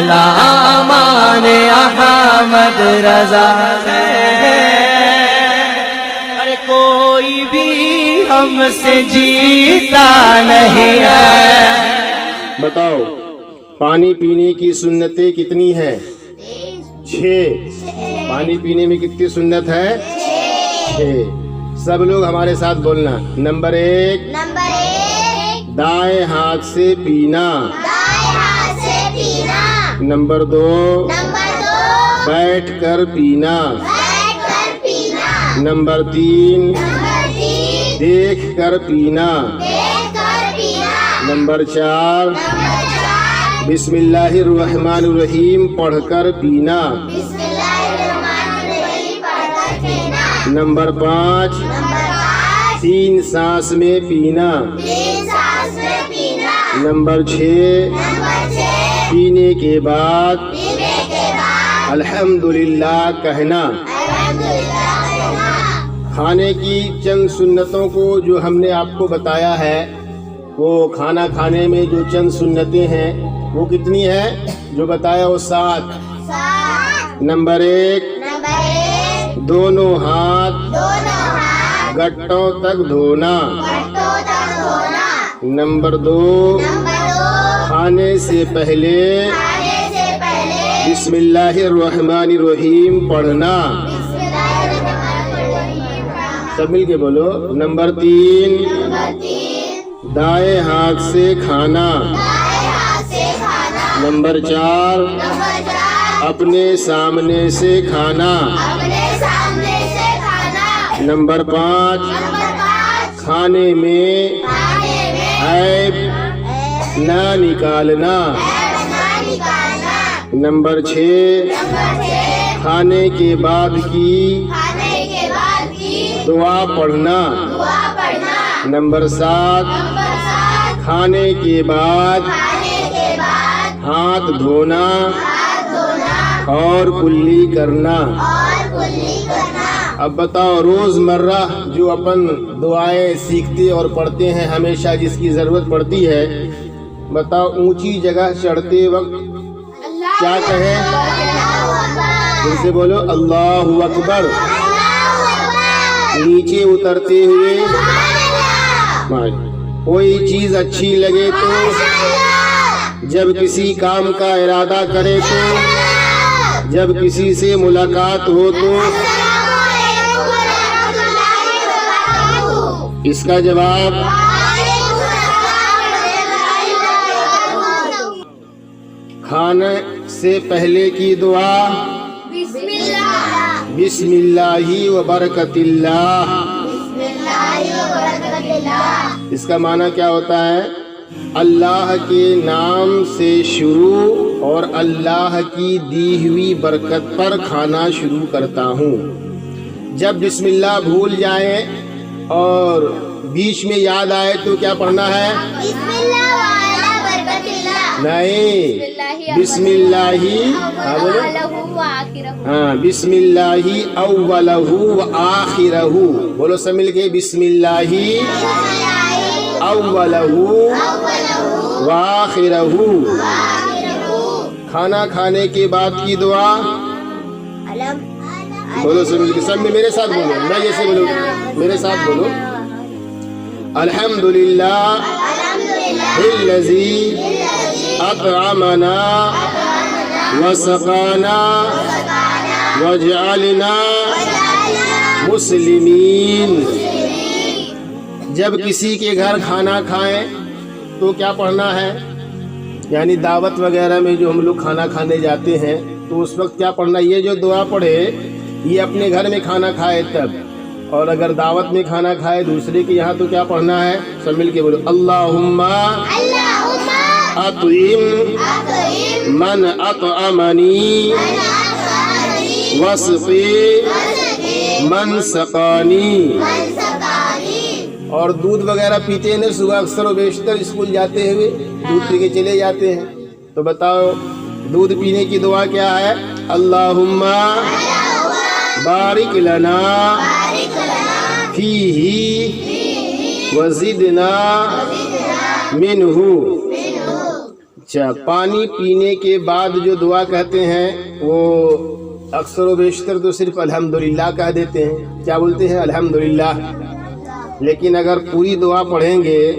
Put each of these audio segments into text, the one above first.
غلامان احمد رضا ہے، کوئی بھی ہم سے جیتا نہیں ہے۔ بتاؤ پانی پینے کی سنتیں کتنی ہیں؟ 6۔ پانی پینے میں کتنی سنت ہے؟ 6۔ سب لوگ ہمارے ساتھ بولنا۔ نمبر 1 دائیں ہاتھ سے پینا۔ نمبر 2 بیٹھ کر پینا۔ نمبر 3 دیکھ کر پینا۔ نمبر 4 بسم اللہ الرحمن الرحیم پڑھ کر پینا۔ نمبر 5 3 سانس میں پینا۔ نمبر 6 پینے کے بعد الحمدللہ کہنا۔ کھانے کی چند سنتوں کو جو ہم نے آپ کو بتایا ہے، وہ کھانا کھانے میں جو چند سنتیں ہیں وہ کتنی ہیں؟ جو بتایا وہ 7۔ نمبر 1 دونوں ہاتھ گٹوں تک دھونا۔ نمبر 2 کھانے سے پہلے بسم اللہ الرحمن الرحیم پڑھنا۔ سب مل کے بولو۔ نمبر 3 دائیں ہاتھ سے کھانا۔ نمبر 4 اپنے سامنے سے کھانا۔ نمبر 5 کھانے میں عیب نہ نکالنا۔ نمبر 6 کھانے کے بعد کی دعا پڑھنا۔ نمبر 7 کھانے کے بعد ہاتھ دھونا اور کلی کرنا۔ اب بتاؤ روز مرہ جو اپن دعائیں سیکھتے اور پڑھتے ہیں ہمیشہ جس کی ضرورت پڑتی ہے، بتاؤ اونچی جگہ چڑھتے وقت کیا کہیں؟ پھر سے بولو اللہ اکبر۔ نیچے اترتے ہوئے کوئی چیز اچھی لگے تو، جب کسی کام کا ارادہ کرے تو، جب کسی سے ملاقات ہو تو اس کا جواب کھانے سے پہلے کی دعا بسم اللہ و برکت اللہ۔ اس کا معنی کیا ہوتا ہے؟ اللہ کے نام سے شروع اور اللہ کی دی ہوئی برکت پر کھانا شروع کرتا ہوں۔ جب بسم اللہ بھول جائیں اور بیچ میں یاد آئے تو کیا پڑھنا ہے؟ نہیں، بسم اللہ بسم اللہ اولہ و آخرہ۔ بولو سب مل کے بسم اللہ اولہ و آخرہ۔ کھانا کھانے کے بعد کی دعا بولو سب مل کے، سب میں میرے ساتھ بولو، میں جیسے بولو میرے ساتھ بولو۔ الحمدللہ الذی اطعمنا وسقانا وجعلنا مسلمین۔ جب کسی کے گھر کھانا کھائیں تو کیا پڑھنا ہے؟ یعنی دعوت وغیرہ میں جو ہم لوگ کھانا کھانے جاتے ہیں تو اس وقت کیا پڑھنا؟ یہ جو دعا پڑھے یہ اپنے گھر میں کھانا کھائے تب، اور اگر دعوت میں کھانا کھائے دوسرے کے یہاں تو کیا پڑھنا ہے؟ سب مل کے بولو اللہم اطعم من اطعمنی واسقی من سقانی۔ اور دودھ وغیرہ پیتے ہیں نا صبح اکثر و بیشتر اسکول جاتے ہوئے دودھ پی کے چلے جاتے ہیں، تو بتاؤ دودھ پینے کی دعا کیا ہے؟ اللہم بارک لنا فیہ وزدنا منہ۔ اچھا، پانی پینے کے بعد جو دعا کہتے ہیں وہ اکثر و بیشتر تو صرف الحمدللہ کہہ دیتے ہیں. کیا بولتے ہیں؟ الحمدللہ. لیکن اگر پوری دعا پڑھیں گے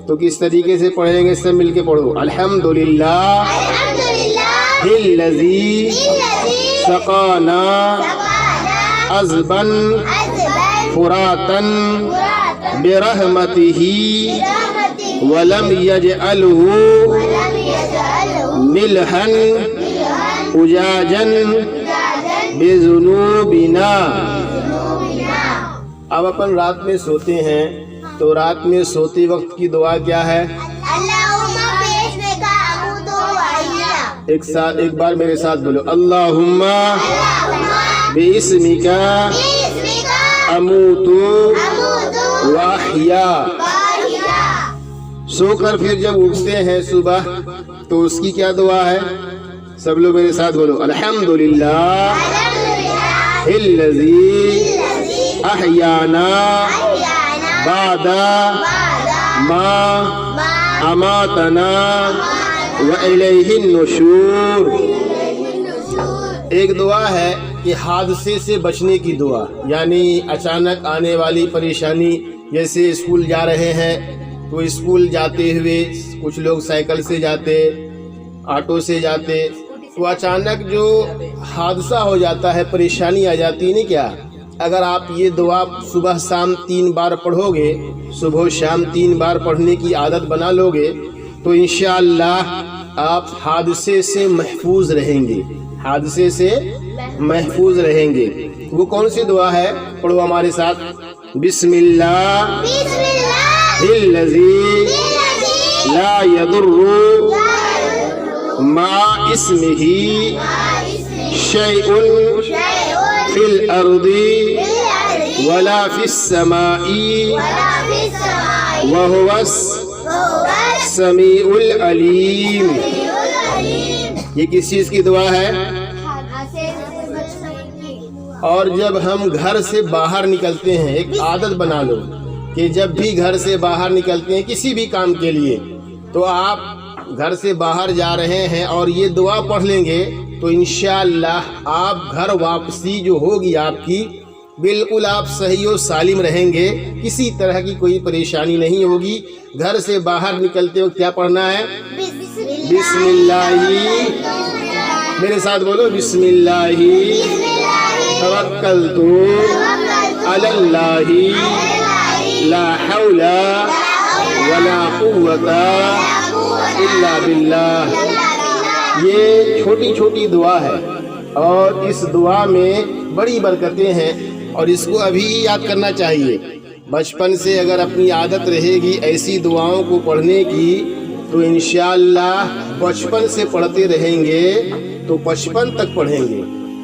تو کس طریقے سے پڑھیں گے؟ سب مل کے پڑھو. الحمدللہ الذی سقانا عذبا فراتا برحمتہ ولم یجعلہ ملحا اجاجا بذنوبنا. اب اپن رات میں سوتے ہیں تو رات میں سوتے وقت کی دعا کیا ہے؟ ایک بار میرے ساتھ بولو. اللہم باسمک اموت واحیا. سو کر پھر جب اٹھتے ہیں صبح تو اس کی کیا دعا ہے؟ سب لوگ میرے ساتھ بولو. الحمدللہ الذی احیانا بعد ما اماتنا وإلیہ النشور. ایک دعا ہے کہ حادثے سے بچنے کی دعا، یعنی اچانک آنے والی پریشانی. جیسے اسکول جا رہے ہیں تو اسکول جاتے ہوئے کچھ لوگ سائیکل سے جاتے، آٹو سے جاتے، تو اچانک جو حادثہ ہو جاتا ہے، پریشانی آ جاتی ہے. نہیں کیا؟ اگر آپ یہ دعا صبح شام 3 بار پڑھو گے، صبح شام 3 بار پڑھنے کی عادت بنا لو گے تو انشاءاللہ آپ حادثے سے محفوظ رہیں گے. حادثے سے محفوظ رہیں گے. وہ کون سی دعا ہے؟ پڑھو ہمارے ساتھ. بسم اللہ الذی لا یضر مع اسمہ شیء فی الارض ولا فی السماء وہو السمیع العلیم. یہ کس چیز کی دعا ہے؟ اور جب ہم گھر سے باہر نکلتے ہیں، ایک عادت بنا لو کہ جب بھی گھر سے باہر نکلتے ہیں کسی بھی کام کے لیے، تو آپ گھر سے باہر جا رہے ہیں اور یہ دعا پڑھ لیں گے تو انشاءاللہ آپ گھر واپسی جو ہوگی آپ کی، بالکل آپ صحیح و سالم رہیں گے. کسی طرح کی کوئی پریشانی نہیں ہوگی. گھر سے باہر نکلتے وقت کیا پڑھنا ہے؟ بسم اللہ. میرے ساتھ بولو. بسم اللہ توکلت علی اللہ لا حول ولا قوت الا باللہ. یہ چھوٹی چھوٹی دعا ہے اور اس دعا میں بڑی برکتیں ہیں اور اس کو ابھی یاد کرنا چاہیے. بچپن سے اگر اپنی عادت رہے گی ایسی دعاؤں کو پڑھنے کی تو انشاءاللہ بچپن سے پڑھتے رہیں گے تو 55 تک پڑھیں گے،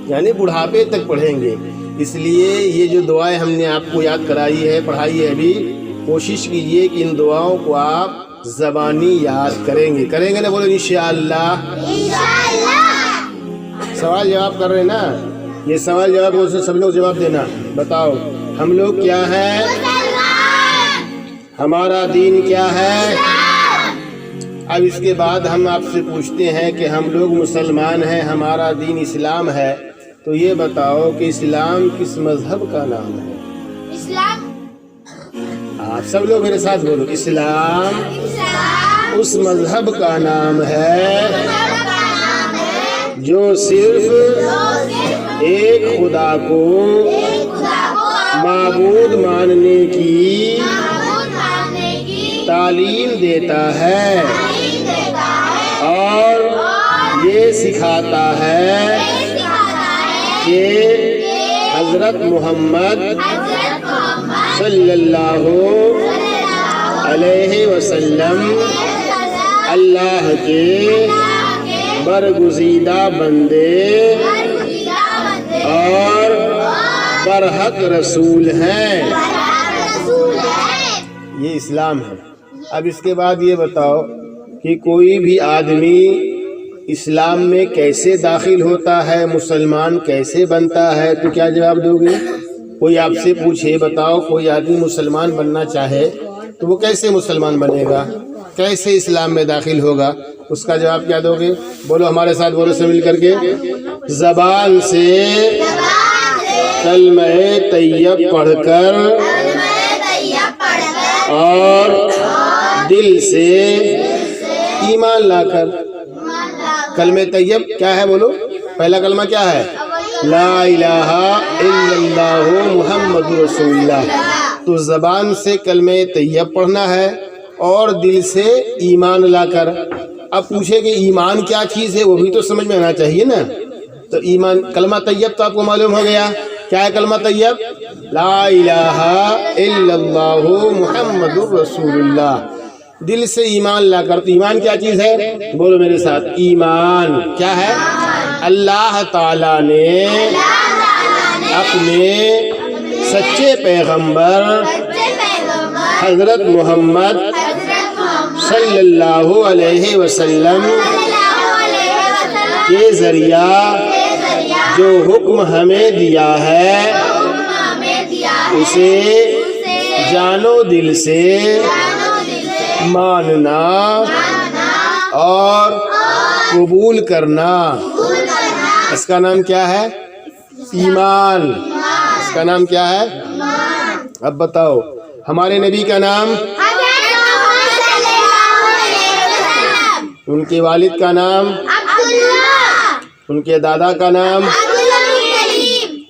یعنی بڑھاپے تک پڑھیں گے. اس لیے یہ جو دعائیں ہم نے آپ کو یاد کرائی ہے، پڑھائی ہے ابھی، کوشش کیجئے کہ ان دعاؤں کو آپ زبانی یاد کریں گے نا؟ بولو انشاءاللہ. سوال جواب کر رہے ہیں نا؟ یہ سوال جواب سے سب لوگ جواب دینا. بتاؤ ہم لوگ کیا ہے؟ ہمارا دین کیا ہے؟ اب اس کے بعد ہم آپ سے پوچھتے ہیں کہ ہم لوگ مسلمان ہیں، ہمارا دین اسلام ہے، تو یہ بتاؤ کہ اسلام کس مذہب کا نام ہے؟ اسلام. آپ سب لوگ میرے ساتھ بولو. اسلام اس مذہب کا نام ہے جو صرف ایک خدا کو معبود ماننے کی تعلیم دیتا ہے اور یہ سکھاتا ہے کہ حضرت محمد صلی اللہ علیہ وسلم اللہ کے برگزیدہ بندے اور برحق رسول ہیں. یہ اسلام ہے. اب اس کے بعد یہ بتاؤ کہ کوئی بھی آدمی اسلام میں کیسے داخل ہوتا ہے، مسلمان کیسے بنتا ہے، تو کیا جواب دو گے؟ کوئی آپ سے پوچھے بتاؤ کوئی آدمی مسلمان بننا چاہے تو وہ کیسے مسلمان بنے گا، کیسے اسلام میں داخل ہوگا؟ اس کا جواب کیا دو گے؟ بولو ہمارے ساتھ، بولو سے مل کر کے، زبان سے کلمہ طیب پڑھ کر اور دل سے ایمان لا کر۔ کلمہ طیب کیا ہے؟ بولو، پہلا کلمہ کیا ہے؟ لا الہ الا اللہ محمد رسول اللہ۔ تو زبان سے کلمہ طیب پڑھنا ہے اور دل سے ایمان لا کر۔ اب پوچھے کہ ایمان کیا چیز ہے، وہ بھی تو سمجھ میں آنا چاہیے نا۔ تو ایمان، کلمہ طیب تو آپ کو معلوم ہو گیا، کیا ہے کلمہ طیب؟ لا الہ الا اللہ محمد رسول اللہ۔ دل سے ایمان لا کر۔ تو ایمان کیا چیز ہے؟ بولو میرے ساتھ، ایمان کیا ہے؟ اللہ تعالیٰ نے اپنے سچے پیغمبر حضرت محمد صلی اللہ علیہ وسلم کے ذریعہ جو حکم ہمیں دیا ہے اسے جان و دل سے ماننا اور قبول کرنا، اس کا نام کیا ہے؟ ایمان۔ اس کا نام کیا ہے؟ اب بتاؤ، ہمارے نبی کا نام، ان کے والد کا نام، ان کے دادا کا نام،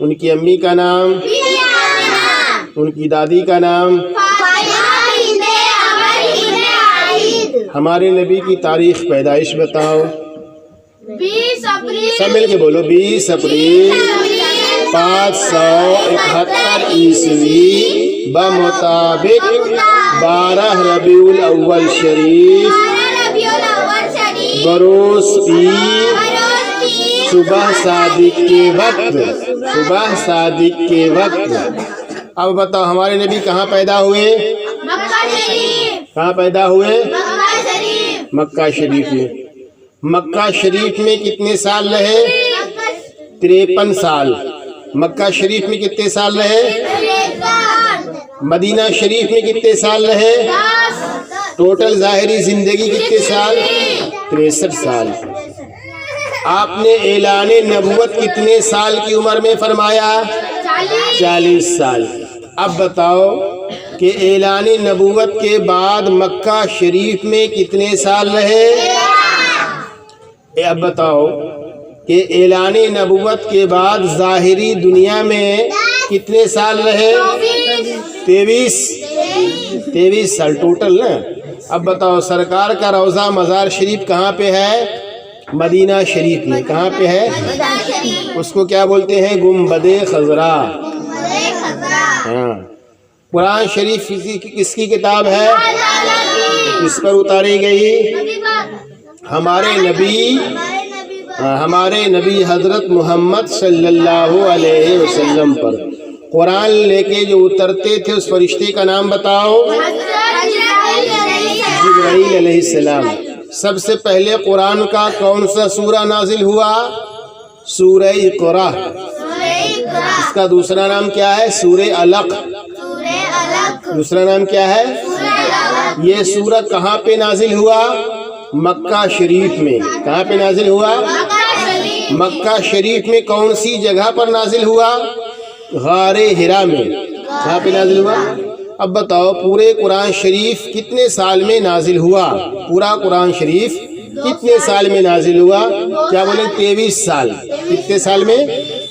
ان کی امی کا نام، ان کی دادی کا نام۔ ہمارے نبی کی تاریخ پیدائش بتاؤ، سب مل کے بولو۔ 20 اپریل 571 عیسوی بمطابق 12 ربیع الاول شریف بروز پیر صبح صادق کے وقت، صبح صادق کے وقت۔ اب بتاؤ ہمارے نبی کہاں پیدا ہوئے؟ کہاں پیدا ہوئے؟ مکہ شریف میں۔ مکہ شریف میں کتنے سال رہے؟ 53 سال۔ مکہ شریف میں کتنے سال رہے؟ مدینہ شریف میں کتنے سال رہے؟ ٹوٹل ظاہری زندگی کتنے سال؟ 63 سال۔ آپ نے اعلان نبوت کتنے سال کی عمر میں فرمایا؟ 40 سال۔ اب بتاؤ کہ اعلان نبوت کے بعد مکہ شریف میں کتنے سال رہے؟ اب بتاؤ کہ اعلان نبوت کے بعد ظاہری دنیا میں کتنے سال رہے؟ 23 سال ٹوٹل نا۔ اب بتاؤ سرکار کا روضہ مزار شریف کہاں پہ ہے؟ مدینہ شریف میں۔ کہاں پہ ہے؟ اس کو کیا بولتے ہیں؟ گنبد خضرا۔ ہاں۔ قرآن شریف کس کی کتاب ہے؟ کس پر اتاری گئی؟ ہمارے نبی حضرت محمد صلی اللہ علیہ وسلم پر قرآن لے کے جو اترتے تھے اس فرشتے کا نام بتاؤ۔ جبرائیل علیہ السلام۔ سب سے پہلے قرآن کا کون سا سورہ نازل ہوا؟ سورہ اقرا۔ اس کا دوسرا نام کیا ہے؟ سورہ علق۔ دوسرا نام کیا ہے؟ یہ سورہ کہاں پہ نازل ہوا؟ مکہ شریف میں۔ کہاں پہ نازل ہوا؟ مکہ شریف میں۔ کون سی جگہ پر نازل ہوا؟ غار حرا میں۔ کہاں پہ نازل ہوا؟ اب بتاؤ پورے قرآن شریف کتنے سال میں نازل ہوا؟ پورا قرآن شریف کتنے سال میں نازل ہوا؟ کیا بولیں؟ 23 سال۔ کتنے سال میں؟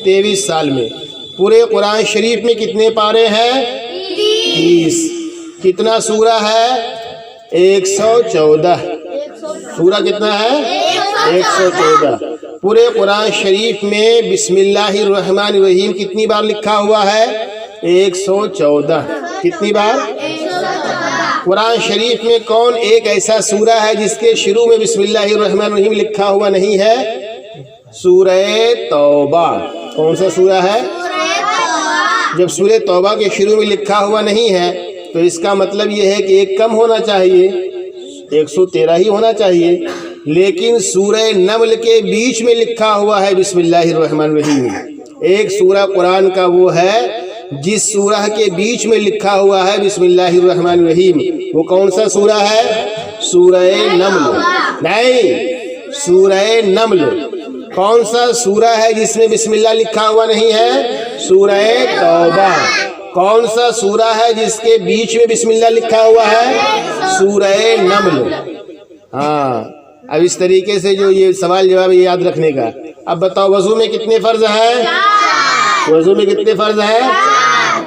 23 سال میں۔ پورے قرآن شریف میں کتنے پارے ہیں؟ 30۔ کتنا سورہ ہے؟ 114۔ سورہ کتنا ہے؟ 114۔ پورے قرآن شریف میں بسم اللہ الرحمن الرحیم کتنی بار لکھا ہوا ہے؟ 114۔ کتنی بار؟ قرآن شریف میں کون ایک ایسا سورہ ہے جس کے شروع میں بسم اللہ الرحمن الرحیم لکھا ہوا نہیں ہے؟ سورہ توبہ۔ کون سا سورہ ہے؟ جب سورہ توبہ کے شروع میں لکھا ہوا نہیں ہے تو اس کا مطلب یہ ہے کہ ایک کم ہونا چاہیے، 113 ہی ہونا چاہیے، لیکن سورہ نمل کے بیچ میں لکھا ہوا ہے بسم اللہ الرحمن الرحیم۔ ایک سورہ قرآن کا وہ ہے جس سورہ کے بیچ میں لکھا ہوا ہے بسم اللہ الرحمن الرحیم، وہ کون سا سورہ ہے؟ سورہ نمل۔ نہیں، سورہ نمل۔ کون سا سورہ ہے جس میں بسم اللہ لکھا ہوا نہیں ہے؟ سورہ توبہ۔ کون سا سورہ ہے جس کے بیچ میں بسم اللہ لکھا ہوا ہے؟ سورہ نمل۔ ہاں، اب اس طریقے سے جو یہ سوال جواب یاد رکھنے کا۔ اب بتاؤ وضو میں کتنے فرض ہیں؟ وضو میں کتنے فرض ہیں؟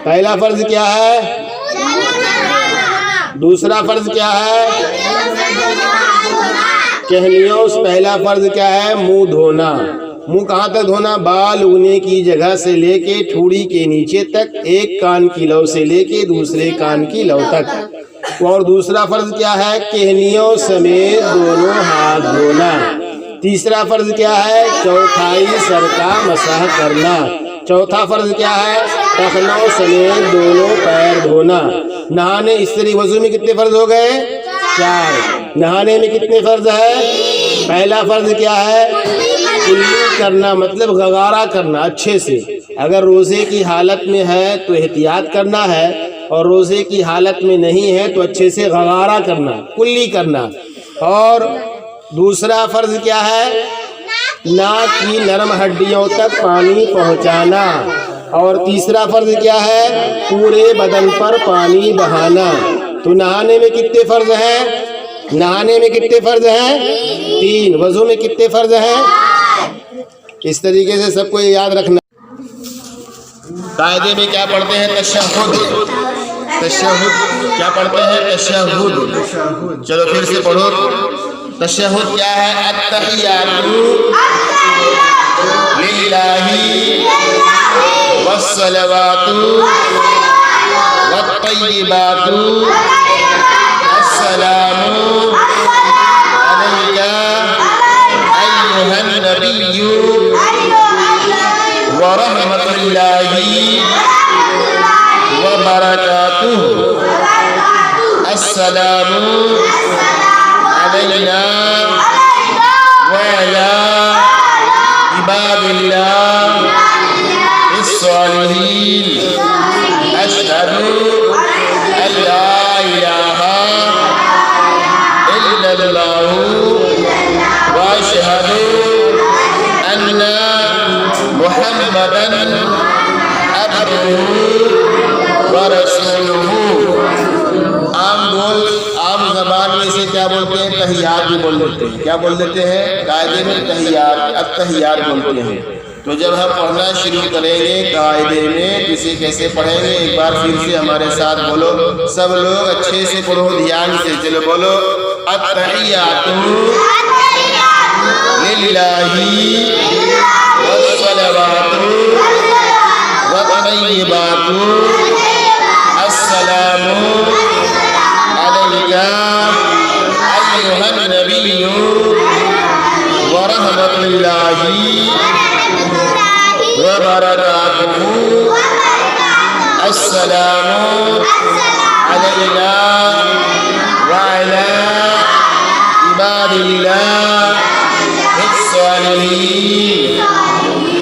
پہلا فرض کیا ہے؟ دوسرا فرض کیا ہے؟ کہنیوس۔ پہلا فرض کیا ہے؟ منہ دھونا۔ منہ کہاں تک دھونا؟ بال اگنے کی جگہ سے لے کے ٹھوڑی کے نیچے تک، ایک کان کی لو سے لے کے دوسرے کان کی لو تک۔ اور دوسرا فرض کیا ہے؟ کہنیوں سمیت دونوں ہاتھ دھونا۔ تیسرا فرض کیا ہے؟ چوتھائی سر کا مسح کرنا۔ چوتھا فرض کیا ہے؟ ٹخنوں سمیت دونوں پیر دھونا۔ نہانے، اس طریقے وضو میں کتنے فرض ہو گئے؟ 4۔ نہانے میں کتنے فرض ہے؟ پہلا فرض کیا ہے؟ کلی کرنا، مطلب غغارہ کرنا اچھے سے۔ اگر روزے کی حالت میں ہے تو احتیاط کرنا ہے، اور روزے کی حالت میں نہیں ہے تو اچھے سے غغارہ کرنا، کلی کرنا۔ اور دوسرا فرض کیا ہے؟ ناک کی نرم ہڈیوں تک پانی پہنچانا۔ اور تیسرا فرض کیا ہے؟ پورے بدن پر پانی بہانا۔ تو نہانے میں کتنے فرض ہیں؟ نہانے میں کتنے فرض ہیں؟ 3۔ وضو میں کتنے فرض ہیں؟ اس طریقے سے سب کو یہ یاد رکھنا۔ قاعدے میں کیا پڑھتے ہیں؟ تشہد۔ تشہد کیا پڑھتے ہیں؟ تشہد۔ چلو پھر سے پڑھو۔ تشہد کیا ہے؟ التحیات للہ والصلوات والطیبات السلام علیک ایھا النبی ورحمۃ اللہ وبرکاتہ۔ السلام علینا وعلی عباد اللہ الصالحین۔ اشہد ان لا الہ الا اللہ واشہد ان محمدا عبدہ ورسولہ۔ عام زبان میں اسے کیا بولتے ہیں؟ تحیات بھی بول دیتے ہیں۔ کیا بول دیتے ہیں؟ قاعدے میں تحیات، التحیات بولتے ہیں۔ تو جب ہم پڑھنا شروع کریں گے قاعدے میں کسی کیسے پڑھیں گے، ایک بار پھر سے ہمارے ساتھ بولو، سب لوگ اچھے سے پڑھو، دھیان سے۔ چلو بولو، التحیات للہ والصلوات والطیبات السلام علیک ایھا النبی ورحمۃ اللہ وبرکاتہ۔ السلام علینا وعلی عباد اللہ الصالحین۔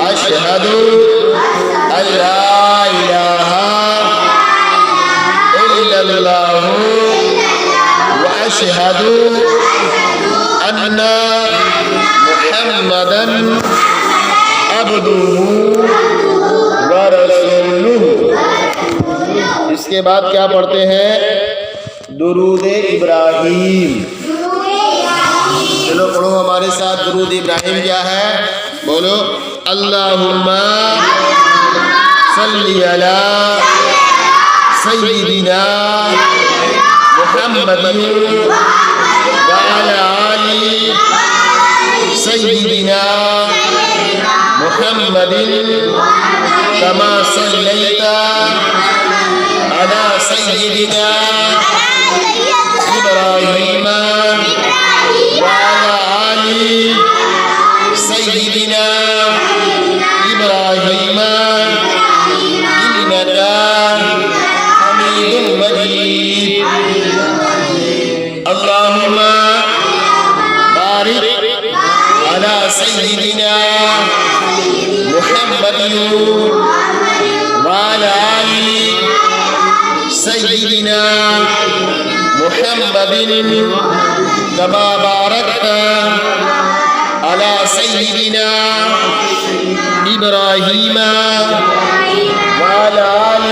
اشہد ان لا الہ الا اللہ واشہد ان محمدا عبدہ ورسولہ۔ اس کے بعد کیا پڑھتے ہیں؟ درود ابراہیم۔ چلو پڑھو ہمارے ساتھ، درود ابراہیم کیا ہے؟ بولو، اللہم صلی علی سیدنا محمد وعلی آل سیدنا محمد کما صلیت علی سیدنا ابراہیم وعلی آل سیدنا ابراہیم انک حمید مجید۔ اللہم بارک علی سیدنا محمد وعلی آل سیدنا محمد كما باركت على سيدنا إبراهيم وعلى آل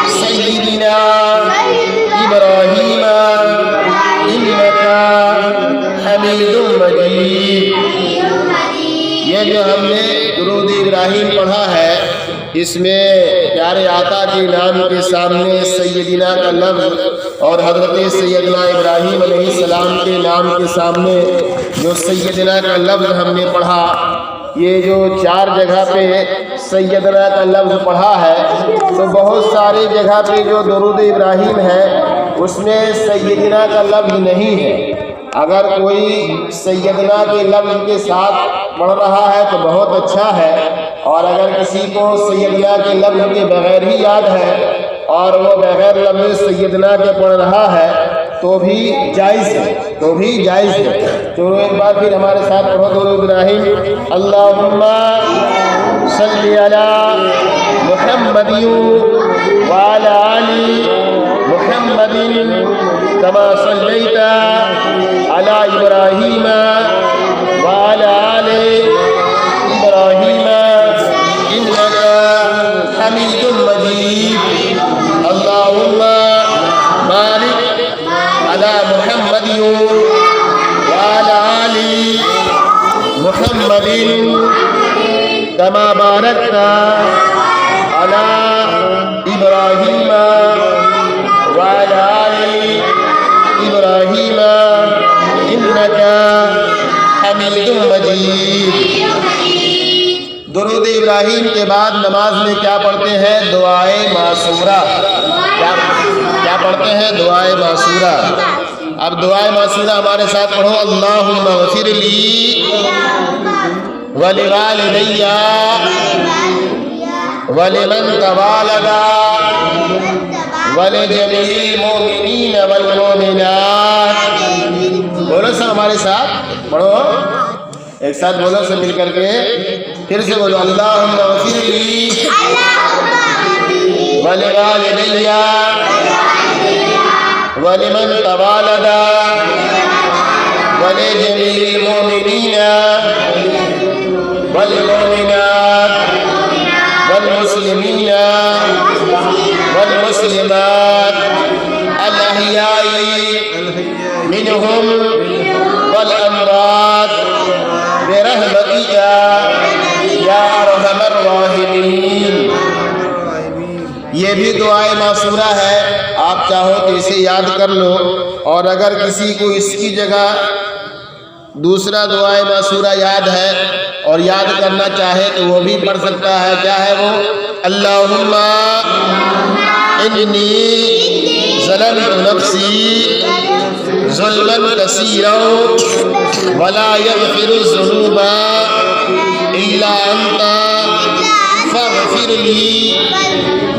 سيدنا إبراهيم إنك حميد مجيد. یہ جو ہم نے درود ابراہیم پڑھا ہے، اس میں پیارے آقا کے نام کے سامنے سیدنا کا لفظ اور حضرت سیدنا ابراہیم علیہ السلام کے نام کے سامنے جو سیدنا کا لفظ ہم نے پڑھا، یہ جو 4 جگہ پہ سیدنا کا لفظ پڑھا ہے، تو بہت ساری جگہ پہ جو درود ابراہیم ہے اس میں سیدنا کا لفظ نہیں ہے. اگر کوئی سیدنا کے لفظ کے ساتھ پڑھ رہا ہے تو بہت اچھا ہے، اور اگر کسی کو سیدنا کے لفظ کے بغیر ہی یاد ہے اور وہ بغیر لفظ سیدنا کے پڑھ رہا ہے تو بھی جائز ہے. چلو ایک بار پھر ہمارے ساتھ پڑھو درود ابراہیم. اللہم صلی علی محمد وعلی آل محمد كما صليت على إبراهيم وعلى آل إبراهيم إنك حميد مجيد. اللهم بارك على محمد وعلى آل محمد كما باركت على إبراهيم وعلى آل إبراهيم إنك حميد مجيد. درود ابراہیم کے بعد نماز میں کیا پڑھتے ہیں؟ دعائے معصورہ. کیا پڑھتے ہیں؟ دعائے معصورہ. اب دعائے معصورہ ہمارے ساتھ پڑھو. اللہم اغفر لی ولوالدی ولمن تولد ولجمیع المؤمنین والمؤمنات. بولو سب ہمارے ساتھ پڑھو، ایک ساتھ بولو سب مل کر کے، پھر سے بولو. اللہم اغفر لی ولوالدی ولمن تولد ولجمیع المؤمنین والمؤمنات والمسلمین والمسلمات الأحياء منهم والأموات برحمتك یا ارحم الراحمین. یہ بھی دعائے معصورہ ہے، آپ چاہو تو اسے یاد کر لو، اور اگر کسی کو اس کی جگہ دوسرا دعائے معصورہ یاد ہے اور یاد کرنا چاہے تو وہ بھی پڑھ سکتا ہے. کیا ہے وہ؟ اللہم انی ظلمت نفسی ظلما کثیرا ولا یغفر الذنوب الا انت فاغفر لی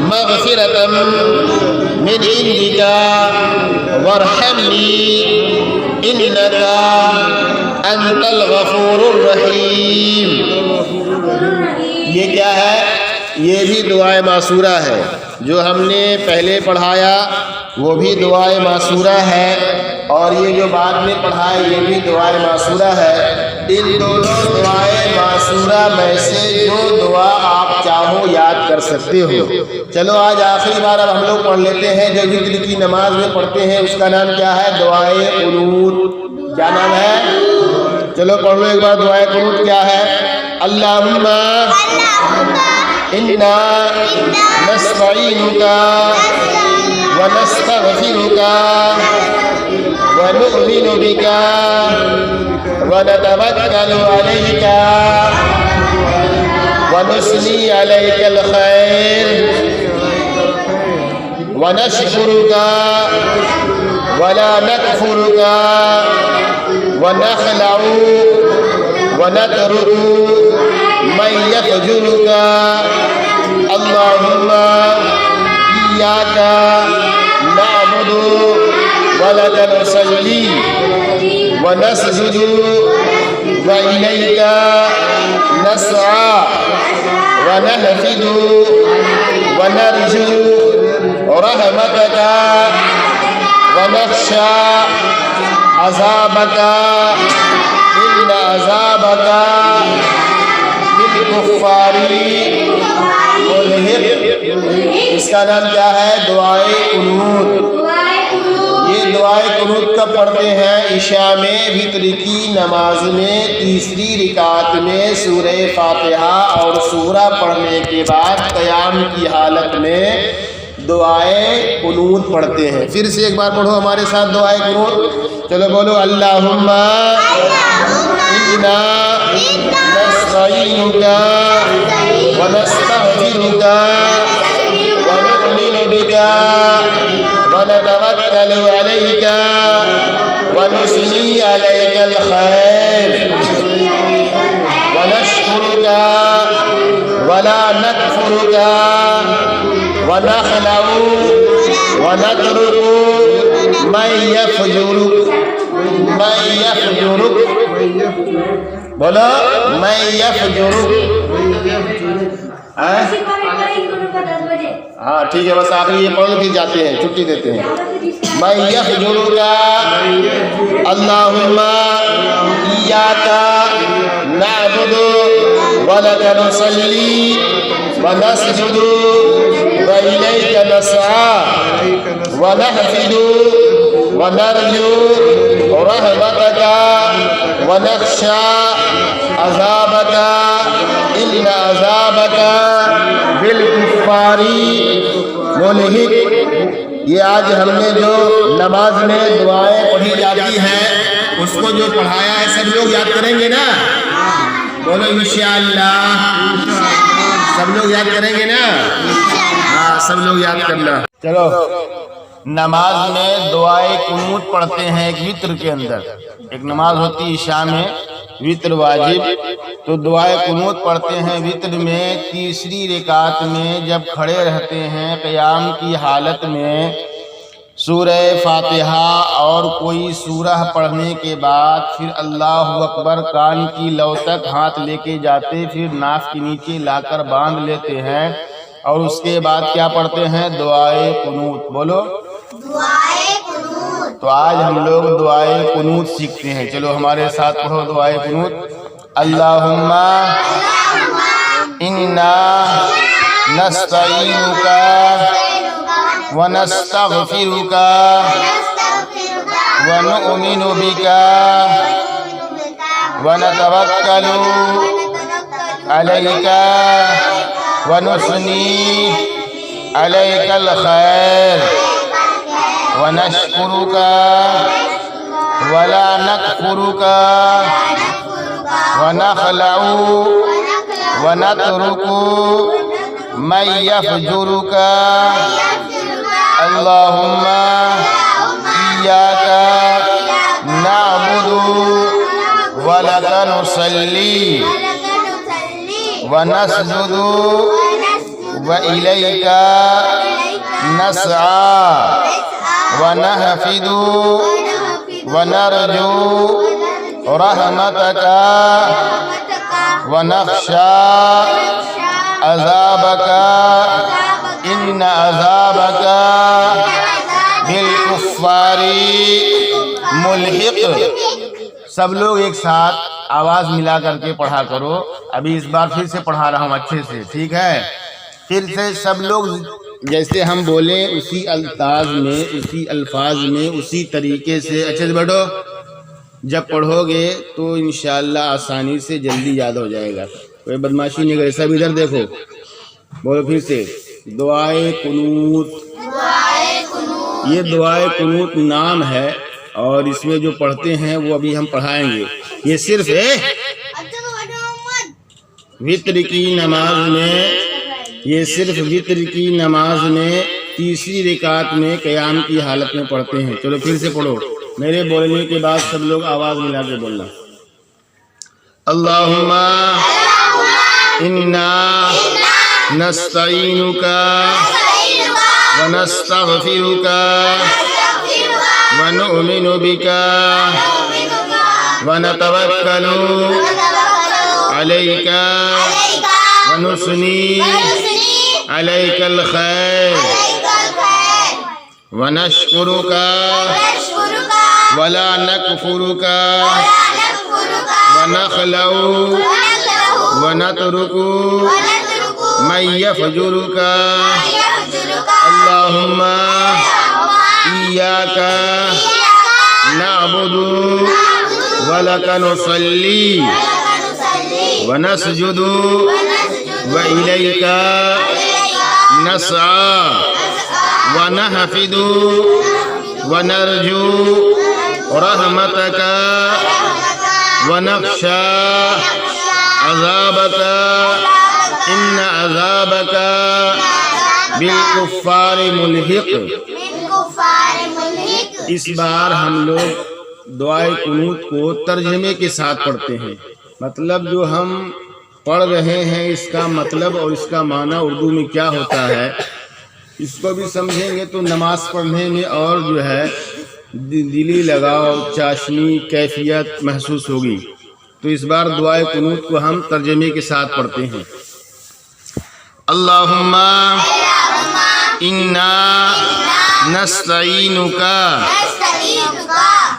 مغفرة من عندك وارحمنی انك انت الغفور الرحیم. یہ کیا ہے؟ یہ بھی دعائے معصورہ ہے. جو ہم نے پہلے پڑھایا وہ بھی دعائے معصورہ ہے، اور یہ جو بعد میں پڑھایا یہ بھی دعائے معصورہ ہے. ان دونوں دعائے معصورہ میں سے جو دعا آپ چاہو یاد کر سکتے ہو. چلو آج آخری بار اب ہم لوگ پڑھ لیتے ہیں. جو وتر کی نماز میں پڑھتے ہیں اس کا نام کیا ہے؟ دعائے قنوت. کیا نام ہے؟ چلو پڑھ لو ایک بار. دعائے قنوت کیا ہے؟ اللہم انا نستعینک ونستغفرک ونؤمن بک ونتوکل علیک ونثنی علیک الخیر ونشکرک ولا نکفرک ونخلع ونترك من يفجرك. اللهم إياك نعبد ولك نصلي ونسجد وإليك نسعى ونهفد ونرجو رحمتك ونخشى عذابك إن عذابك بالكفار ملحق. اس کا نام کیا ہے؟ دعائے قنوت. یہ دعائے قنوت کب پڑھتے ہیں؟ عشاء میں وتر کی نماز میں تیسری رکعت میں سورہ فاتحہ اور سورہ پڑھنے کے بعد قیام کی حالت میں دعائے قنوت پڑھتے ہیں. پھر سے ایک بار پڑھو ہمارے ساتھ دعائے قنوت. چلو بولو اللہم انا نستعینک ونستغفرک ونؤمن بک ونتوکل علیک ونثنی علیک الخیر ونشکرک ولا نکفرک ونخلع ونترك من يفجرك بولو من يفجرك. ہاں ٹھیک ہے، بس آخری یہ پڑھ کے جاتے ہیں، چھٹی دیتے ہیں. من يفجرك اللهم إياك نعبد ولك نصلي ونسجد وإليك نسعى ونحفد ونرجو رحمتك ونخشى عذابك إن عذابك بالكفار ملحق. یہ آج ہم نے جو نماز میں دعائیں پڑھی جاتی ہیں اس کو جو پڑھایا ہے سب لوگ یاد کریں گے نا؟ بولو انشاءاللہ. سب لوگ یاد کریں گے نا؟ ہاں سب لوگ یاد کرنا. چلو نماز میں دعائے قنوت پڑھتے ہیں ایک وتر کے اندر. ایک نماز ہوتی عشاء میں وتر واجب، تو دعائے قنوت پڑھتے ہیں وتر میں تیسری رکعت میں جب کھڑے رہتے ہیں قیام کی حالت میں سورہ فاتحہ اور کوئی سورہ پڑھنے کے بعد پھر اللہ اکبر کان کی لو تک ہاتھ لے کے جاتے، پھر ناف کے نیچے لا کر باندھ لیتے ہیں اور اس کے بعد کیا پڑھتے ہیں؟ دعائے قنوت. بولو دعائے قنوت. تو آج ہم لوگ دعائے قنوت سیکھتے ہیں. چلو ہمارے ساتھ پڑھو دعائے قنوت. اللہم انا نستعینک ونستغفرک ونؤمن بک ونتوکل علیک ونثنی علیک الخیر ونشکرک ولا نکفرک ونخلع ونترك من يفجرك اللهم إياك نعبد ولك نصلي ونسجد وإليك نسعى ونحفد ونرجو رحمتك ونخشى عذابك إن عذابك بالكفار ملحق. سب لوگ ایک ساتھ آواز ملا کر کے پڑھا کرو. ابھی اس بار پھر سے پڑھا رہا ہوں اچھے سے، ٹھیک ہے؟ پھر سے سب لوگ جیسے ہم بولیں اسی الفاظ میں اسی طریقے سے اچھے سے بیٹھو. جب پڑھو گے تو انشاءاللہ آسانی سے جلدی یاد ہو جائے گا. کوئی بدماشی نہیں کرے. سب ادھر دیکھو. بولو پھر سے دعائے قنوت. یہ دعائے قنوت نام ہے اور اس میں جو پڑھتے ہیں وہ ابھی ہم پڑھائیں گے. یہ صرف وتر کی نماز میں تیسری رکعت میں قیام کی حالت میں پڑھتے ہیں. چلو پھر سے پڑھو. میرے بولنے کے بعد سب لوگ آواز ملا کے بولنا. اللہم انا نستعینک ونستغفرک ونؤمن بک ونتوکل علیک ونثنی علیک الخیر ونشكرك ولا نكفرك ونخلع ونترك من يفجرك اللهم إياك نعبد ولك نصلي ونسجد وإليك نسعى ونحفد ونرجو رحمتك ونخشى عذابك إن عذابك بالکفار ملحق۔ اس بار ہم لوگ دعائے قنوت کو ترجمے کے ساتھ پڑھتے ہیں، مطلب جو ہم پڑھ رہے ہیں اس کا مطلب اور اس کا معنی اردو میں کیا ہوتا ہے، اس کو بھی سمجھیں گے تو نماز پڑھنے میں اور جو ہے دلی لگاؤ، چاشنی، کیفیت محسوس ہوگی۔ تو اس بار دعائے قنوت کو ہم ترجمے کے ساتھ پڑھتے ہیں۔ اللہم انا نستعینک،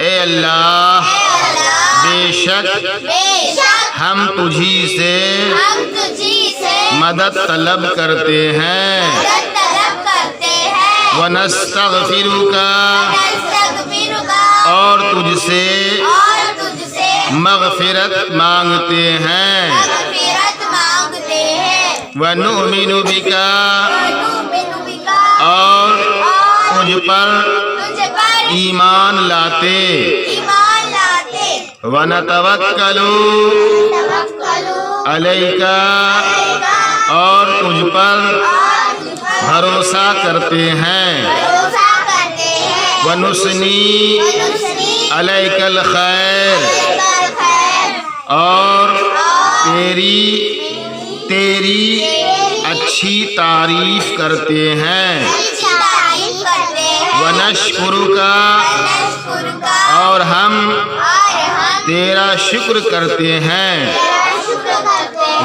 اے اللہ بے شک ہم تجھی سے مدد طلب کرتے ہیں، ونستغفرک اور تجھ سے مغفرت مانگتے ہیں، ونؤمن بک اور تجھ پر ایمان لاتے، ونتوکل علیک اور تجھ پر بھروسہ کرتے ہیں، ونثنی علیک الخیر اور تیری اچھی تعریف کرتے ہیں، ونشکرک اور ہم تیرا شکر کرتے ہیں،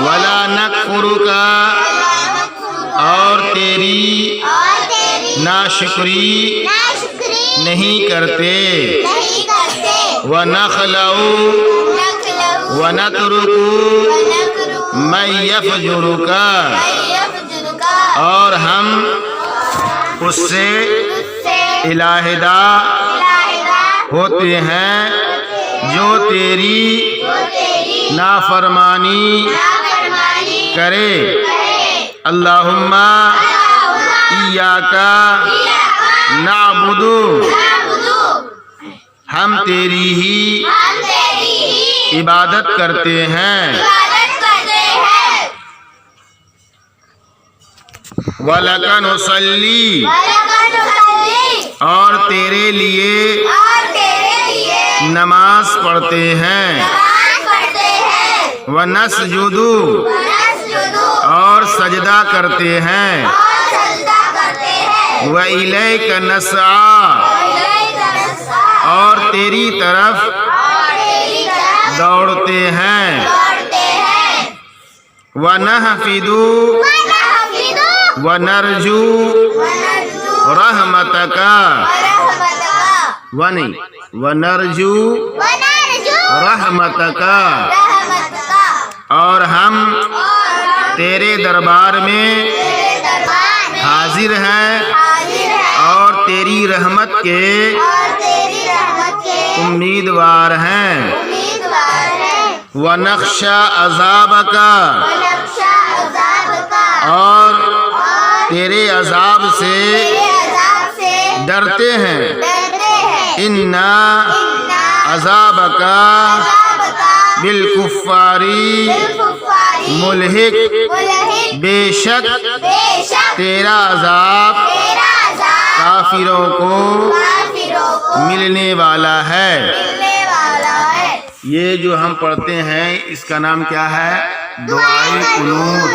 ولا نکفرک اور تیری ناشکری نہیں کرتے، ونخلع ونترک من یفجرک اور ہم اس سے علیحدہ ہوتے ہیں جو تیری نافرمانی کرے، اللہم ایاک نعبد ہم تیری ہی عبادت کرتے ہیں، وَلَكَ نُصَلِّي اور تیرے لیے نماز پڑھتے ہیں، وَنَسْجُدُ اور سجدہ کرتے ہیں، وَإِلَيْكَ نَسْعَى اور تیری طرف دوڑتے ہیں، وَنَحْفِدُ وَنَرْجُو رحمتک وَنَرْجُو رحمتک اور ہم تیرے دربار میں حاضر ہیں اور تیری رحمت کے امیدوار ہیں، وَنَخْشَى عَذَابَكَ اور تیرے عذاب سے ڈرتے ہیں، اِنَّا عَذَابَكَ بالکفار ملحق بے شک تیرا عذاب کافروں کو ملنے والا ہے۔ یہ جو ہم پڑھتے ہیں اس کا نام کیا ہے؟ دعائے قنوت۔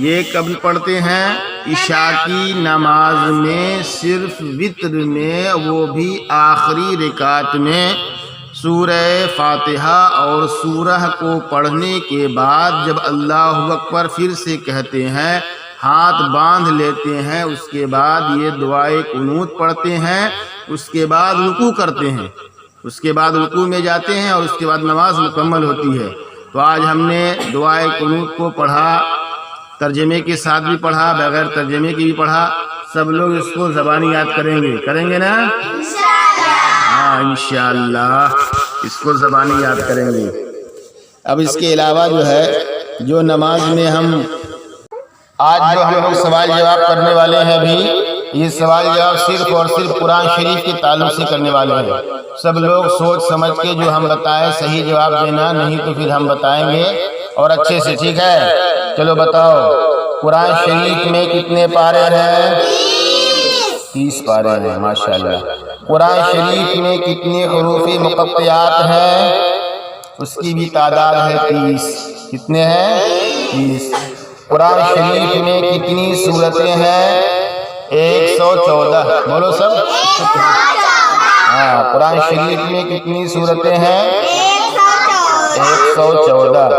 یہ کب پڑھتے ہیں؟ عشاء کی نماز میں، صرف وتر میں، وہ بھی آخری رکعت میں سورہ فاتحہ اور سورہ کو پڑھنے کے بعد جب اللہ اکبر پھر سے کہتے ہیں ہاتھ باندھ لیتے ہیں، اس کے بعد یہ دعائے قنوت پڑھتے ہیں، اس کے بعد رکوع کرتے ہیں، اس کے بعد رکوع میں جاتے ہیں اور اس کے بعد نماز مکمل ہوتی ہے۔ تو آج ہم نے دعائے قنوت کو پڑھا، ترجمے کے ساتھ بھی پڑھا، بغیر ترجمے کی بھی پڑھا۔ سب لوگ اس کو زبانی یاد کریں گے نا؟ ہاں انشاءاللہ اس کو زبانی یاد کریں گے۔ اب اس کے علاوہ جو ہے، جو نماز میں آج جو ہم لوگ سوال جواب کرنے والے ہیں ابھی، یہ سوال جواب صرف اور صرف قرآن شریف کے تعلق سے کرنے والے ہیں۔ سب لوگ سوچ سمجھ کے جو ہم بتائیں صحیح جواب دینا، نہیں تو پھر ہم بتائیں گے اور اچھے سے، ٹھیک ہے؟ چلو بتاؤ، قرآن شریف میں کتنے پارے ہیں؟ 30 پارے ہیں، ماشاءاللہ۔ قرآن شریف میں کتنے حروف مقطعات ہیں؟ اس کی بھی تعداد ہے 30۔ کتنے ہیں؟ 30۔ قرآن شریف میں کتنی سورتیں ہیں؟ 114۔ بولو سب۔ ہاں، قرآن شریف میں کتنی سورتیں ہیں؟ 114۔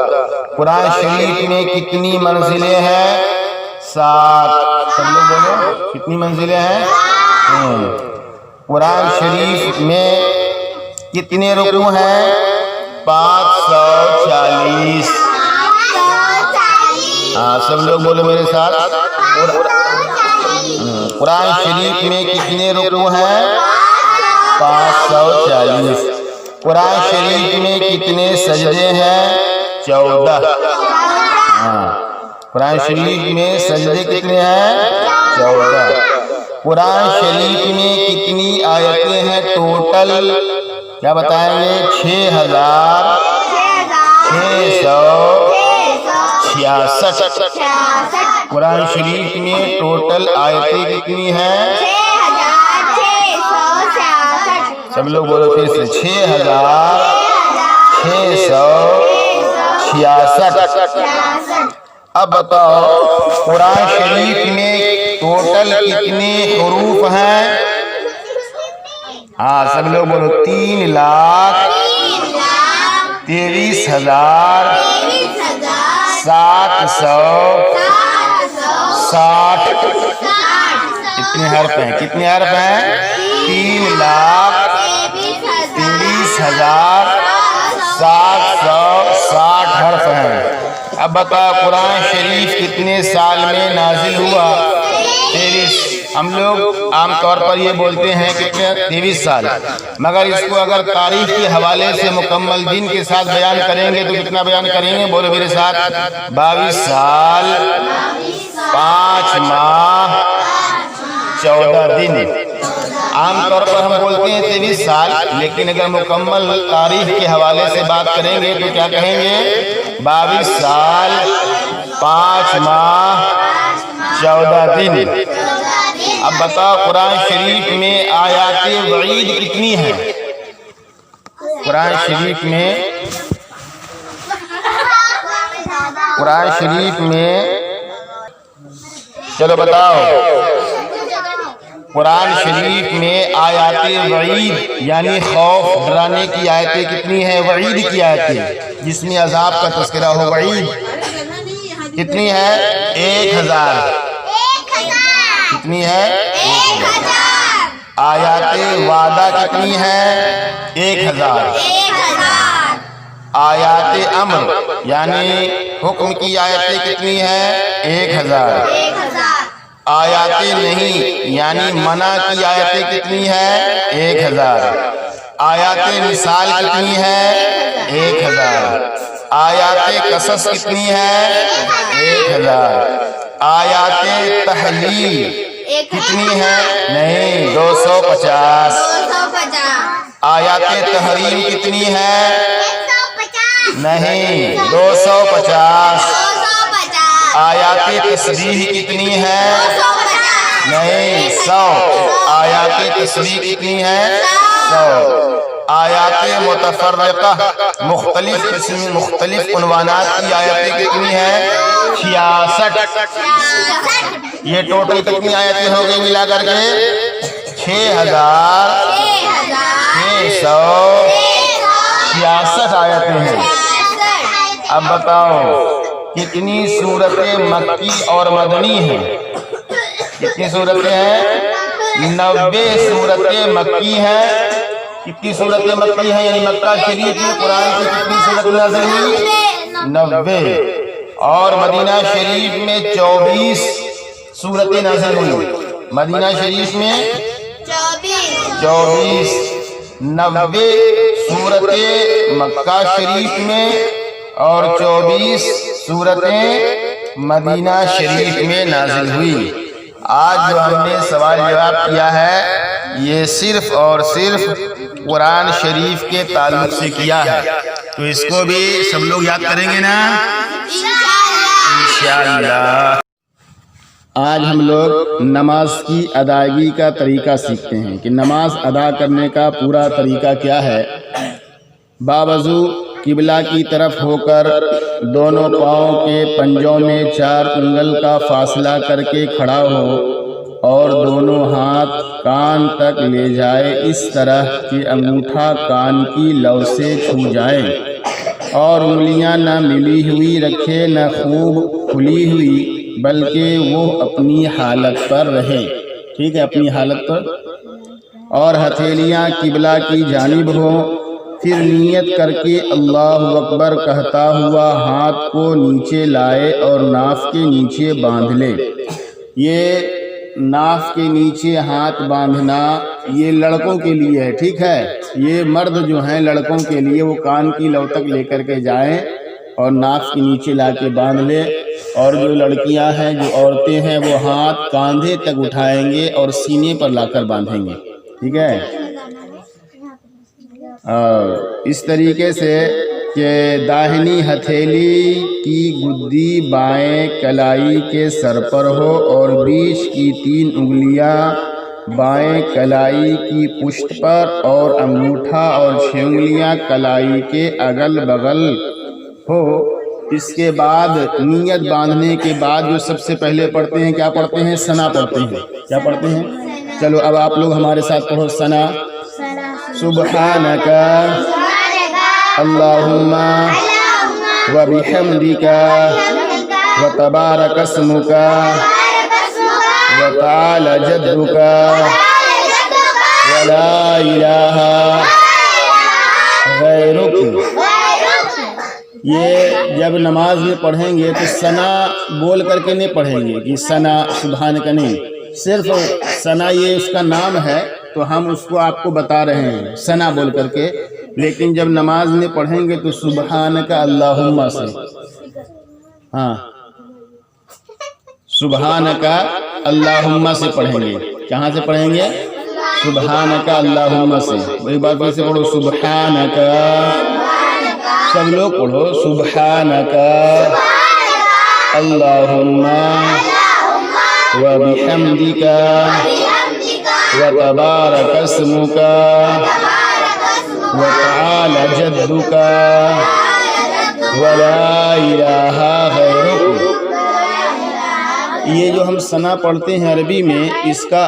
قرآن شریف میں کتنی منزلیں ہیں؟ 7۔ سب لوگ بولو، کتنی منزلیں ہیں؟ قرآن شریف میں کتنے رکوع ہیں؟ 540۔ ہاں سب لوگ بولو میرے ساتھ، قرآن شریف میں کتنے رکوع ہیں؟ 540۔ قرآن شریف میں کتنے سجدے ہیں؟ 14۔ ہاں، قرآن شریف میں سجدے کتنے ہیں؟ 14۔ قرآن شریف میں کتنی آیتیں ہیں ٹوٹل؟ کیا بتائیں گے؟ 6666۔ قرآن شریف میں ٹوٹل آیتیں کتنی ہیں؟ 6666۔ سب لوگ بولو پھر سے، 6666۔ اب بتاؤ، قرآن شریف میں ٹوٹل کتنے حروف ہیں؟ ہاں سب لوگ بولو، 3,23,760۔ کتنے حرف ہیں؟ کتنے حرف ہیں؟ 3,23,760 حرف ہیں۔ اب بتا، قرآن شریف کتنے سال میں نازل ہوا؟ 23۔ ہم لوگ عام طور پر یہ بولتے ہیں کتنے؟ 23 سال، مگر اس کو اگر تاریخ کے حوالے سے مکمل دن کے ساتھ بیان کریں گے تو کتنا بیان کریں گے؟ بولو میرے ساتھ، 22 سال 5 ماہ 14 دن۔ عام طور پر ہم بولتے ہیں 23 سال، لیکن اگر مکمل تاریخ کے حوالے سے بات کریں گے تو کیا کہیں گے؟ 22 سال 5 ماہ 14 دن۔ اب بتاؤ، قرآن شریف میں آیات وعید کتنی ہیں؟ قرآن شریف میں چلو بتاؤ، قرآن شریف میں آیات وعید یعنی خوف ڈرانے کی آیتیں کتنی ہیں؟ وعید کی آیتیں جس میں عذاب کا تذکرہ ہو، وعید کتنی ہے؟ 1000۔ کتنی ہے؟ 1000۔ آیات وعدہ کتنی ہے؟ 1000۔ آیات امر یعنی حکم کی آیتیں کتنی ہیں؟ 1000۔ آیات نہیں یعنی منع کی آیتیں کتنی ہیں؟ 1000۔ آیات مثال کتنی ہے؟ 1000۔ آیات قصص کتنی ہے؟ 1000۔ آیات تحلیل کتنی ہے؟ نہیں، 250۔ آیات تحریم کتنی ہے؟ نہیں، 250۔ آیات تسبیح کتنی ہے؟ نہیں، 100۔ آیات تسبیح کتنی ہے؟ 100۔ آیات متفرقہ مختلف قسم مختلف عنوانات کی آیتیں کتنی ہیں؟ 66۔ یہ ٹوٹل کتنی آیتیں ہو گئی ملا کر کے؟ 6666 آیتیں ہیں۔ اب بتاؤ، کتنی صورتیں مکی اور مدنی ہیں؟ کتنی صورتیں ہیں؟ 90 صورتیں مکی ہیں۔ کتنی صورتیں مکی ہیں؟ یعنی مکہ شریف میں قرآن کی کتنی صورت نازل ہوئی؟ 90۔ اور مدینہ شریف میں 24 صورتیں نازل ہوئی۔ مدینہ شریف میں 24، 90 صورتیں مکہ شریف میں اور 24 صورتیں مدینہ شریف میں نازل ہوئی۔ آج جو ہم نے سوال جواب کیا ہے یہ صرف اور صرف قرآن شریف کے تعلق سے کیا ہے، تو اس کو بھی سب لوگ یاد کریں گے نا انشاءاللہ۔ آج ہم لوگ نماز کی ادائیگی کا طریقہ سیکھتے ہیں کہ نماز ادا کرنے کا پورا طریقہ کیا ہے۔ باوضو قبلہ کی طرف ہو کر دونوں پاؤں کے پنجوں میں 4 انگل کا فاصلہ کر کے کھڑا ہو اور دونوں ہاتھ کان تک لے جائے، اس طرح کہ انگوٹھا کان کی لو سے چھو جائے اور انگلیاں نہ ملی ہوئی رکھے نہ خوب کھلی ہوئی، بلکہ وہ اپنی حالت پر رہے۔ ٹھیک ہے، اپنی حالت پر۔ اور ہتھیلیاں قبلہ کی جانب ہوں۔ پھر نیت کر کے اللہ اکبر کہتا ہوا ہاتھ کو نیچے لائے اور ناف کے نیچے باندھ لے۔ یہ ناف کے نیچے ہاتھ باندھنا یہ لڑکوں کے لیے ہے، ٹھیک ہے۔ یہ مرد جو ہیں لڑکوں کے لیے وہ کان کی لو تک لے کر کے جائیں اور ناف کے نیچے لا کے باندھ لے، اور جو لڑکیاں ہیں جو عورتیں ہیں وہ ہاتھ کاندھے تک اٹھائیں گے اور سینے پر لا کر باندھیں گے، ٹھیک ہے۔ اور اس طریقے سے کہ داہنی ہتھیلی کی گدی بائیں کلائی کے سر پر ہو اور بیچ کی 3 انگلیاں بائیں کلائی کی پشت پر اور انگوٹھا اور 6 انگلیاں کلائی کے اگل بغل ہو۔ اس کے بعد نیت باندھنے کے بعد جو سب سے پہلے پڑھتے ہیں کیا پڑھتے ہیں؟ ثنا پڑھتے ہیں۔ کیا پڑھتے ہیں؟ چلو اب آپ لوگ ہمارے ساتھ پڑھو ثنا۔ سبحانک اللہم وبحمدک وتبارک اسمک وتعالی جدک ولا الہ غیرک۔ یہ جب نماز میں پڑھیں گے تو ثنا بول کر کے نہیں پڑھیں گے کہ ثنا سبحانک نہیں، صرف ثنا یہ اس کا نام ہے تو ہم اس کو آپ کو بتا رہے ہیں ثنا بول کر کے، لیکن جب نماز میں پڑھیں گے تو سبحانک اللہم سے، ہاں سبحانک اللہم سے پڑھیں گے۔ کہاں سے پڑھیں گے؟ سبحانک اللہم سے۔ ایک بار پھر سے پڑھو سبحانک، سب لوگ پڑھو سبحانک اللہم وبحمدک وتبارک اسمک وتعالی جدک ولا الہ غیرک۔ یہ جو ہم ثنا پڑھتے ہیں عربی میں اس کا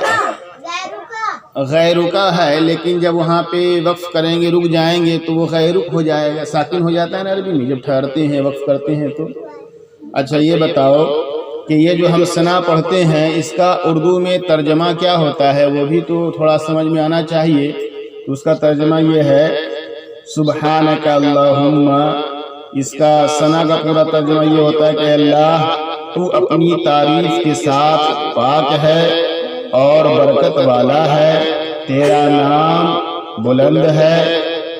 غیرکا ہے، لیکن جب وہاں پہ وقف کریں گے رک جائیں گے تو وہ غیرک ہو جائے گا، ساکن ہو جاتا ہے نا عربی میں جب ٹھہرتے ہیں وقف کرتے ہیں تو۔ اچھا یہ بتاؤ کہ یہ جو ہم ثنا پڑھتے ہیں اس کا اردو میں ترجمہ کیا ہوتا ہے؟ وہ بھی تو تھوڑا سمجھ میں آنا چاہیے۔ تو اس کا ترجمہ یہ ہے سبحانک اللہم، اس کا ثنا کا پورا ترجمہ یہ ہوتا ہے کہ اللہ تو اپنی تعریف کے ساتھ پاک ہے اور برکت والا ہے، تیرا نام بلند ہے،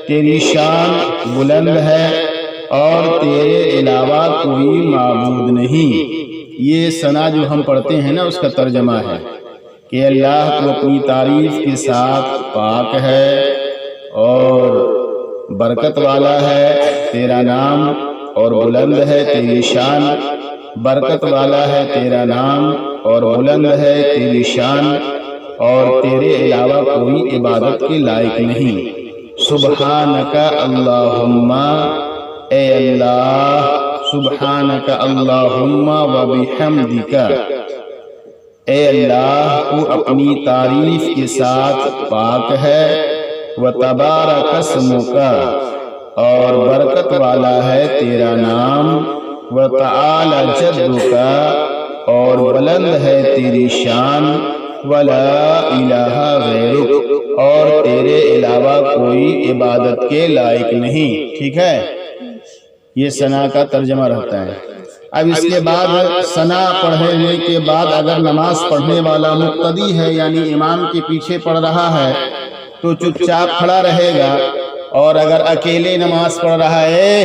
تیری شان بلند ہے اور تیرے علاوہ کوئی معبود نہیں۔ یہ ثنا جو ہم پڑھتے ہیں نا اس کا ترجمہ ہے کہ اللہ تو اپنی تعریف کے ساتھ پاک ہے اور برکت والا ہے، تیرا نام اور بلند ہے تیری شان، برکت والا ہے تیرا نام اور بلند ہے تیری شان اور تیرے علاوہ کوئی عبادت کے لائق نہیں۔ سبحانک اللہم، اے اللہ سبحانک اللہم وبحمدک، اے اللہ تو اپنی تعریف کے ساتھ پاک ہے، وتبارک اسمک اور برکت والا ہے تیرا نام، وتعالی جدک، اور بلند ہے تیری شان، ولا الہ غیرک، اور تیرے علاوہ کوئی عبادت کے لائق نہیں. ٹھیک ہے، یہ ثنا کا ترجمہ رہتا ہے. اب اس کے بعد ثنا پڑھنے کے بعد اگر نماز پڑھنے والا مقتدی ہے یعنی امام کے پیچھے پڑھ رہا ہے تو چپ چاپ کھڑا رہے گا، اور اگر اکیلے نماز پڑھ رہا ہے،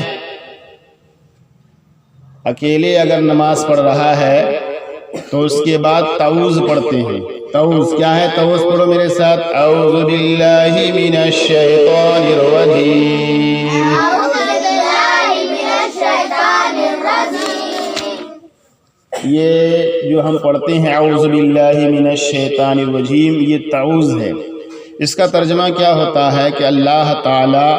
اکیلے اگر نماز پڑھ رہا ہے تو اس کے بعد تعوذ پڑھتے ہیں. تعوذ کیا ہے؟ تعوذ پڑھو میرے ساتھ. اعوذ باللہ من الشیطان الرجیم. یہ جو ہم پڑھتے ہیں اعوذ باللہ من الشیطان الرجیم، یہ تعوذ ہے. اس کا ترجمہ کیا ہوتا ہے کہ اللہ تعالی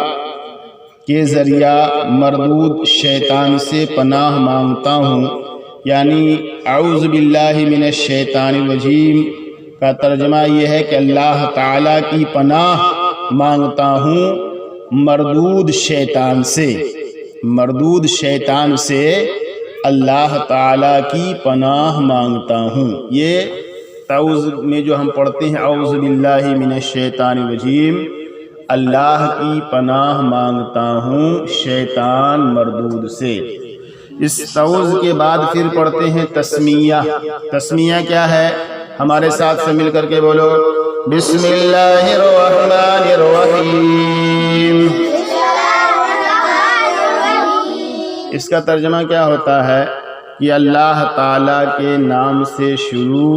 کے ذریعہ مردود شیطان سے پناہ مانگتا ہوں. یعنی اعوذ باللہ من الشیطان الرجیم کا ترجمہ یہ ہے کہ اللہ تعالی کی پناہ مانگتا ہوں مردود شیطان سے. مردود شیطان سے اللہ تعالی کی پناہ مانگتا ہوں. یہ تعوذ میں جو ہم پڑھتے ہیں اعوذ باللہ من الشیطان الرجیم، اللہ کی پناہ مانگتا ہوں شیطان مردود سے. اس تعوذ کے بعد پھر پڑھتے ہیں تسمیہ. تسمیہ کیا ہے؟ ہمارے ساتھ سے مل کر کے بولو. بسم اللہ الرحمن الرحیم. اس کا ترجمہ کیا ہوتا ہے کہ اللہ تعالیٰ کے نام سے شروع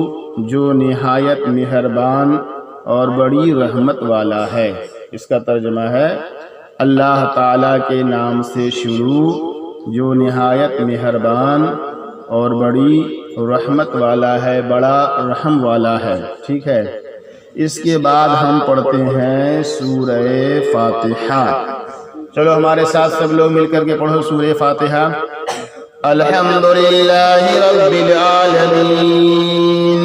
جو نہایت مہربان اور بڑی رحمت والا ہے. اس کا ترجمہ ہے اللہ تعالیٰ کے نام سے شروع جو نہایت مہربان اور بڑی رحمت والا ہے، بڑا رحم والا ہے. ٹھیک ہے، اس کے بعد ہم پڑھتے ہیں سورہ فاتحہ. چلو ہمارے ساتھ سب لوگ مل کر کے پڑھو سورہ فاتحہ. الحمدللہ رب العالمین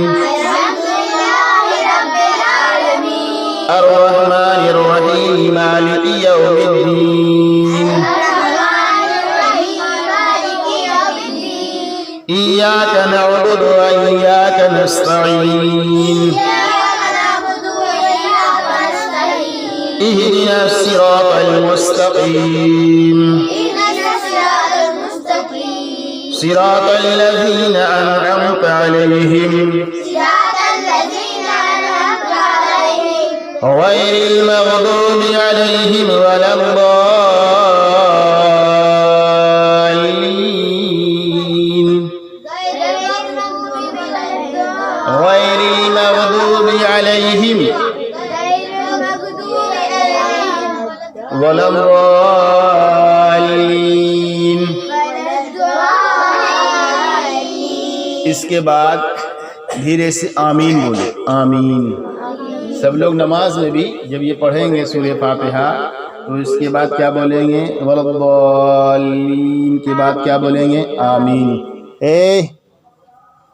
الرحمن الرحیم مالک یوم الدین ایاک نعبد و ایاک نستعین اهدنا الصراط المستقیم صراط الذین انعمت علیہم غیر المغضوب علیہم ولا الضالین غیر المغضوب علیہم ولا الضالین. اس کے بعد دھیرے سے آمین بولے. آمین. سب لوگ نماز میں بھی جب یہ پڑھیں گے سورہ فاتحہ تو اس کے بعد کیا بولیں گے؟ ولا الضالین کے بعد کیا بولیں گے؟ آمین.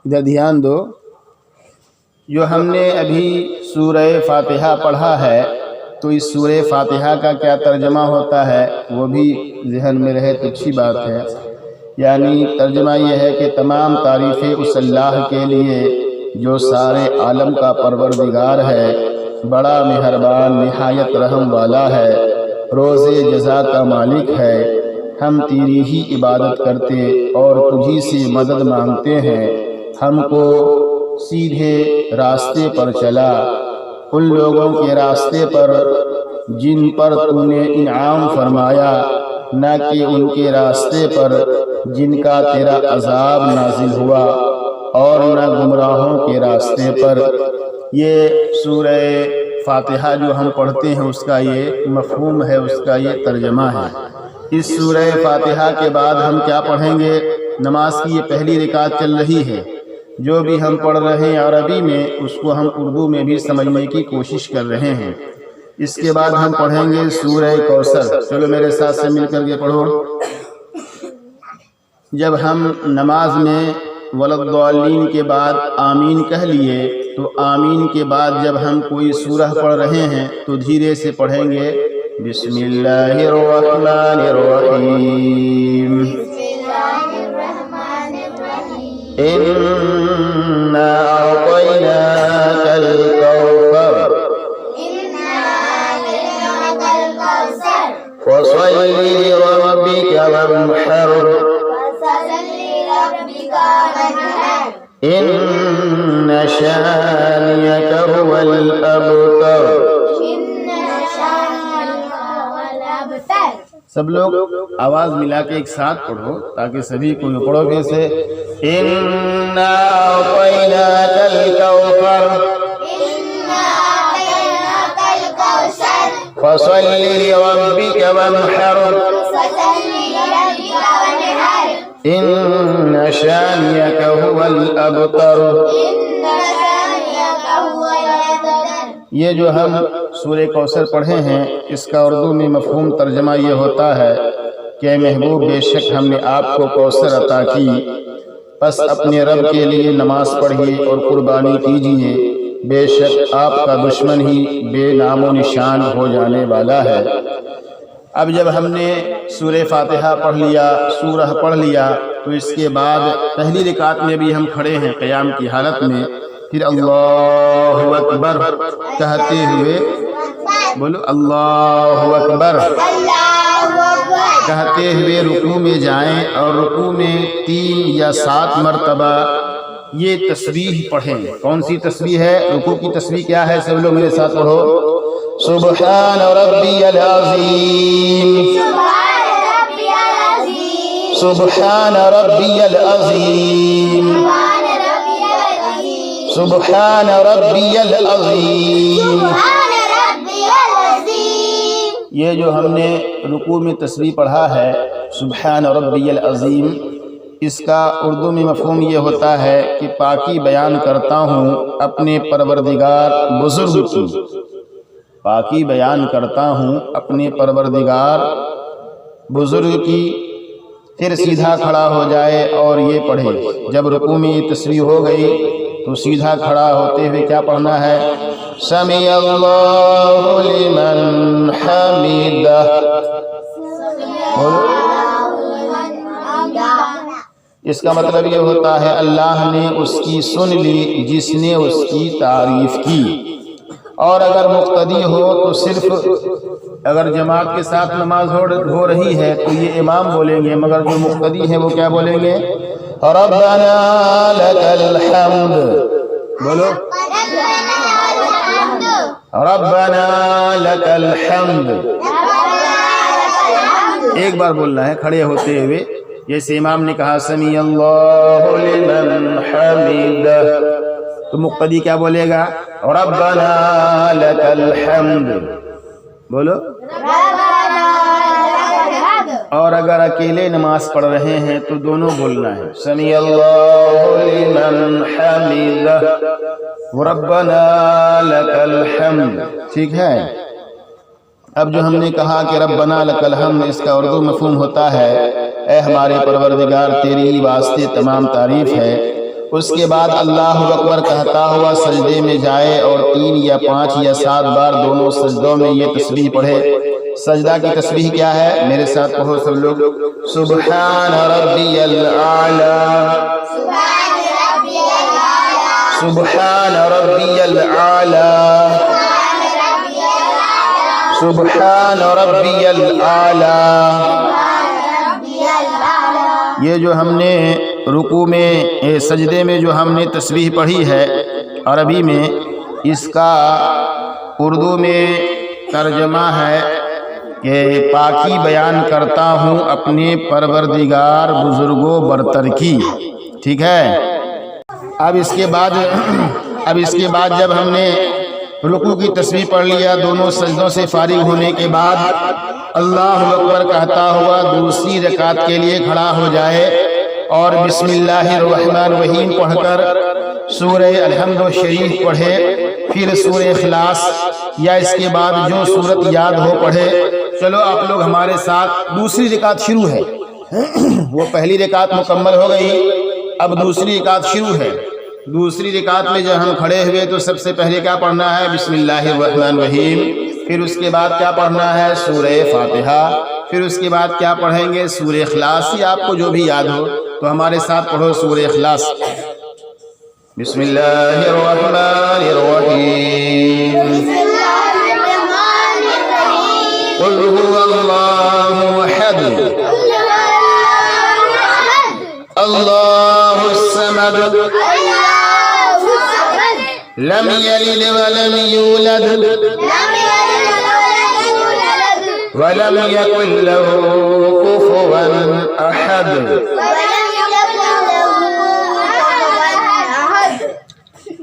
ادھر دھیان دو. جو ہم نے ابھی سورہ فاتحہ پڑھا ہے تو اس سورہ فاتحہ کا کیا ترجمہ ہوتا ہے وہ بھی ذہن میں رہے تو اچھی بات ہے. یعنی ترجمہ یہ ہے کہ تمام تعریفیں اس اللہ کے لیے جو سارے عالم کا پروردگار ہے، بڑا مہربان نہایت رحم والا ہے، روز جزا کا مالک ہے. ہم تیری ہی عبادت کرتے اور تجھی سے مدد مانگتے ہیں. ہم کو سیدھے راستے پر چلا، ان لوگوں کے راستے پر جن پر تو نے انعام فرمایا، نہ کہ ان کے راستے پر جن کا تیرا عذاب نازل ہوا، اور نہ گمراہوں کے راستے پر. یہ سورہ فاتحہ جو ہم پڑھتے ہیں اس کا یہ مفہوم ہے، اس کا یہ ترجمہ ہے. اس سورہ فاتحہ کے بعد ہم کیا پڑھیں گے؟ نماز کی یہ پہلی رکعت چل رہی ہے. جو بھی ہم پڑھ رہے ہیں عربی میں اس کو ہم اردو میں بھی سمجھنے کی کوشش کر رہے ہیں. اس کے بعد ہم پڑھیں گے سورہ کوثر. چلو میرے ساتھ سے مل کر کے پڑھو. جب ہم نماز میں ولا الضالین کے بعد آمین کہہ لیے تو آمین کے بعد جب ہم کوئی سورہ پڑھ رہے ہیں تو دھیرے سے پڑھیں گے. بسم اللہ الرحمن الرحیم إنا أعطيناك الكوثر فصل لربك وانحر إن شانئك هو الأبتر. سب لوگ آواز ملا کے ایک ساتھ پڑھو تاکہ سبھی کو پڑھو پھر سے. إنا أعطيناك الكوثر فصل لربك وانحر إن شانئك هو الأبتر. یہ جو ہم سورہ کوثر پڑھے ہیں اس کا اردو میں مفہوم ترجمہ یہ ہوتا ہے کہ اے محبوب بے شک ہم نے آپ کو کوثر عطا کی، پس اپنے رب کے لیے نماز پڑھیے اور قربانی کیجیے، بے شک آپ کا دشمن ہی بے نام و نشان ہو جانے والا ہے. اب جب ہم نے سورہ فاتحہ پڑھ لیا، سورہ پڑھ لیا، تو اس کے بعد پہلی رکعت میں بھی ہم کھڑے ہیں قیام کی حالت میں، پھر اللہ اکبر کہتے ہوئے، بولو اللہ اکبر کہتے ہوئے رکوع میں جائیں اور رکوع میں 3 یا 7 مرتبہ یہ تسبیح پڑھیں. کون سی تسبیح ہے؟ رکوع کی تسبیح کیا ہے؟ سب لوگ میرے ساتھ پڑھو. سبحان ربی العظیم سبحان ربی العظیم سبحان ربی العظیم. یہ جو ہم نے رکوع میں تسبیح پڑھا ہے سبحان ربی العظیم، اس کا اردو میں مفہوم یہ ہوتا ہے کہ پاکی بیان کرتا ہوں اپنے پروردگار بزرگ کی. پاکی بیان کرتا ہوں اپنے پروردگار بزرگ کی. پھر سیدھا کھڑا ہو جائے اور یہ پڑھے. جب رکوع میں یہ تسبیح ہو گئی تو سیدھا کھڑا ہوتے ہوئے کیا پڑھنا ہے؟ سمیع اللہ لمن حمیدہ. اس کا مطلب یہ ہوتا ہے اللہ نے اس کی سن لی جس نے اس کی تعریف کی. اور اگر مقتدی ہو تو صرف اگر جماعت کے ساتھ نماز ہو رہی ہے تو یہ امام بولیں گے، مگر جو مقتدی ہیں وہ کیا بولیں گے؟ ربنا لک الحمد. بولو ربنا لک الحمد. ایک بار بولنا ہے کھڑے ہوتے ہوئے، جیسے امام نے کہا سمیع اللہ لمن حمیدہ، تو مقتدی کیا بولے گا؟ ربنا لک الحمد. بولو. اور اگر اکیلے نماز پڑھ رہے ہیں تو دونوں بولنا ہے سمیع اللہ لمن حمیدہ ربنا لک الحمد. ٹھیک ہے. اب جو ہم نے کہا کہ ربنا لک الحمد، اس کا اردو مفہوم ہوتا ہے اے ہمارے پروردگار تیری واسطے تمام تعریف ہے. اس کے بعد اللہ اکبر کہتا ہوا سجدے میں جائے اور 3 یا 5 یا 7 بار دونوں سجدوں میں یہ تسبیح پڑھے. سجدہ کی تسبیح کیا ہے؟ میرے ساتھ پڑھو سب لوگ. سبحان ربی الاعلی سبحان ربی الاعلی سبحان ربی الاعلی. یہ جو ہم نے رکوع میں سجدے میں جو ہم نے تسبیح پڑھی ہے عربی میں، اس کا اردو میں ترجمہ ہے کہ پاکی بیان کرتا ہوں اپنے پروردگار بزرگوں برتر کی. ٹھیک ہے. اب اس کے بعد جب ہم نے رکوع کی تسبیح پڑھ لیا، دونوں سجدوں سے فارغ ہونے کے بعد اللہ اکبر کہتا ہوا دوسری رکعت کے لیے کھڑا ہو جائے اور بسم اللہ الرحمن الرحیم پڑھ کر سورہ الحمد شریف پڑھے، پھر سورہ اخلاص یا اس کے بعد جو سورت یاد ہو پڑھے. چلو آپ لوگ ہمارے ساتھ. دوسری رکعت شروع ہے. وہ پہلی رکعت مکمل ہو گئی، اب دوسری رکعت شروع ہے. دوسری رکعت میں جب ہم کھڑے ہوئے تو سب سے پہلے کیا پڑھنا ہے؟ بسم اللہ الرحمن الرحیم. پھر اس کے بعد کیا پڑھنا ہے؟ سورہ فاتحہ. پھر اس کے بعد کیا پڑھیں گے؟ سورہ اخلاص، یا آپ کو جو بھی یاد ہو. تو تو ہمارے ساتھ پڑھو سورہ اخلاص۔ بسم اللہ الرحمن الرحیم قل هو اللہ احد اللہ الصمد لم یلد ولم یولد ولم یکن له کفوا احد۔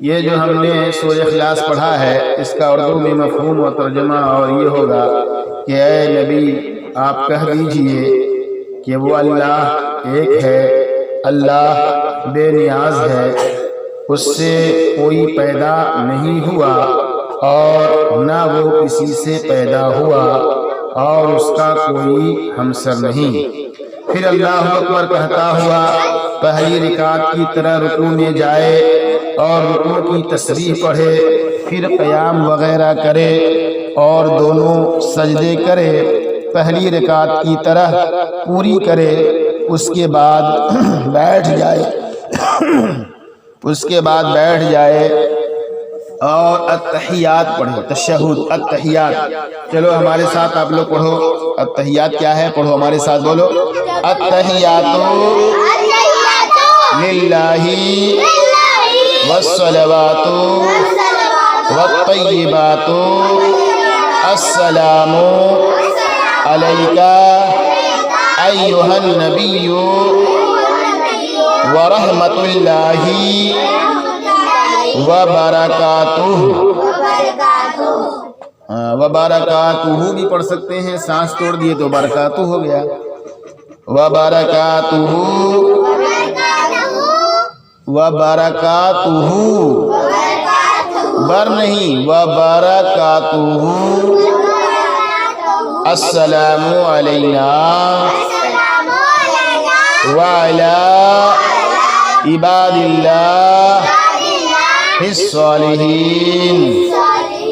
یہ جو ہم نے سورہ اخلاص پڑھا ہے اس کا اردو میں مفہوم و ترجمہ اور یہ ہوگا کہ اے نبی آپ کہہ دیجئے کہ وہ اللہ ایک ہے، اللہ بے نیاز ہے، اس سے کوئی پیدا نہیں ہوا اور نہ وہ کسی سے پیدا ہوا اور اس کا کوئی ہمسر نہیں۔ پھر اللہ اکبر کہتا ہوا پہلی رکعت کی طرح رکوع میں جائے اور رکوع کی تسبیح پڑھے، پھر قیام وغیرہ کرے اور دونوں سجدے کرے، پہلی رکعت کی طرح پوری کرے، اس کے بعد بیٹھ جائے اور التحیات پڑھو، تشہد التحیات۔ چلو ہمارے ساتھ آپ لوگ پڑھو التحیات کیا ہے، پڑھو ہمارے ساتھ، بولو التحیات للہ والصلوات والطیبات السلام علیک ایھا النبی ورحمۃ اللہ وبرکاتہ۔ وبرکاتہ بھی پڑھ سکتے ہیں، سانس توڑ دیے تو برکاتہ ہو گیا، وبرکاتہ وبرکاتہ، بر نہیں، وبرکاتہ السلام علینا وعلی عباد اللہ الصالحین،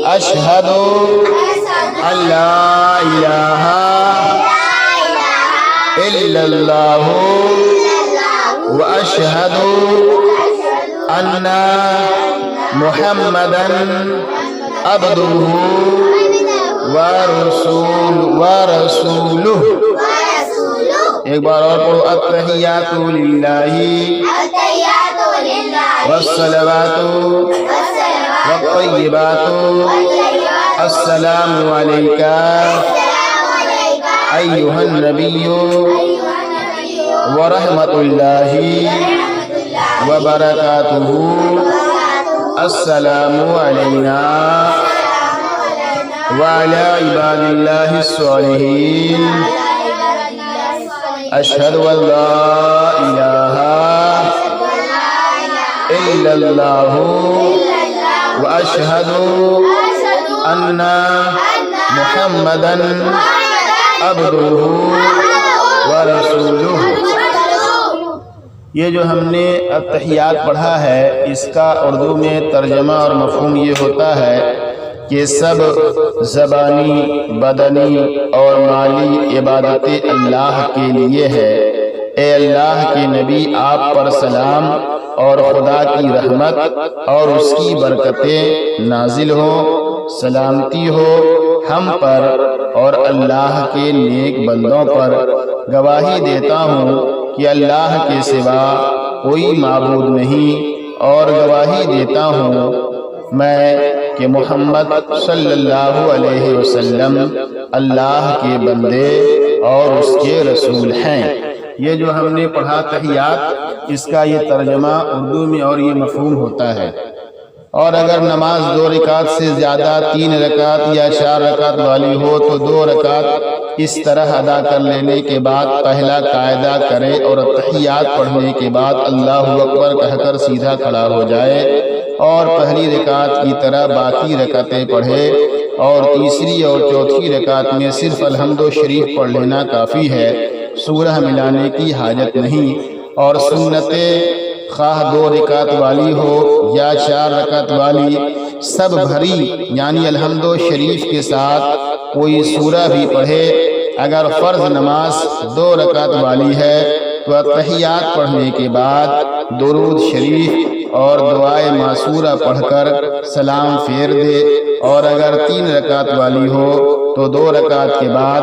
اشہد ان لا الہ الا اللہ واشہد ان محمدا عبدہ ورسولہ۔ ایک بار اور پڑھو التحیات للہ والصلوات والطیبات السلام علیک ایھا النبی ورحمۃ اللہ وبرکاتہ السلام علینا وعلی عباد اللہ الصالحین، اشہد ان لا الہ الا اللہ واشہد ان محمدا عبدہ ورسولہ۔ یہ جو ہم نے التحیات پڑھا ہے اس کا اردو میں ترجمہ اور مفہوم یہ ہوتا ہے کہ سب زبانی، بدنی اور مالی عبادتیں اللہ کے لیے ہے۔ اے اللہ کے نبی آپ پر سلام اور خدا کی رحمت اور اس کی برکتیں نازل ہو، سلامتی ہو ہم پر اور اللہ کے نیک بندوں پر۔ گواہی دیتا ہوں کہ اللہ کے سوا کوئی معبود نہیں، اور گواہی دیتا ہوں میں کہ محمد صلی اللہ علیہ وسلم اللہ کے بندے اور اس کے رسول ہیں۔ یہ جو ہم نے پڑھا تحیات، اس کا یہ ترجمہ اردو میں اور یہ مفہوم ہوتا ہے۔ اور اگر نماز 2 رکعت سے زیادہ 3 رکعت یا 4 رکعت والی ہو تو 2 رکعت اس طرح ادا کر لینے کے بعد پہلا قاعدہ کرے اور تحیات پڑھنے کے بعد اللہ اکبر کہہ کر سیدھا کھڑا ہو جائے اور پہلی رکعت کی طرح باقی رکعتیں پڑھے، اور تیسری اور چوتھی رکعت میں صرف الحمد و شریف پڑھ لینا کافی ہے، سورہ ملانے کی حاجت نہیں۔ اور سنتیں خواہ 2 رکعت والی ہو یا 4 رکعت والی، سب بھری یعنی الحمد و شریف کے ساتھ کوئی سورہ بھی پڑھے۔ اگر فرض نماز 2 رکعت والی ہے تو اتحیات پڑھنے کے بعد درود شریف اور دعائے معصورہ پڑھ کر سلام پھیر دے، اور اگر 3 رکعت والی ہو تو 2 رکعت کے بعد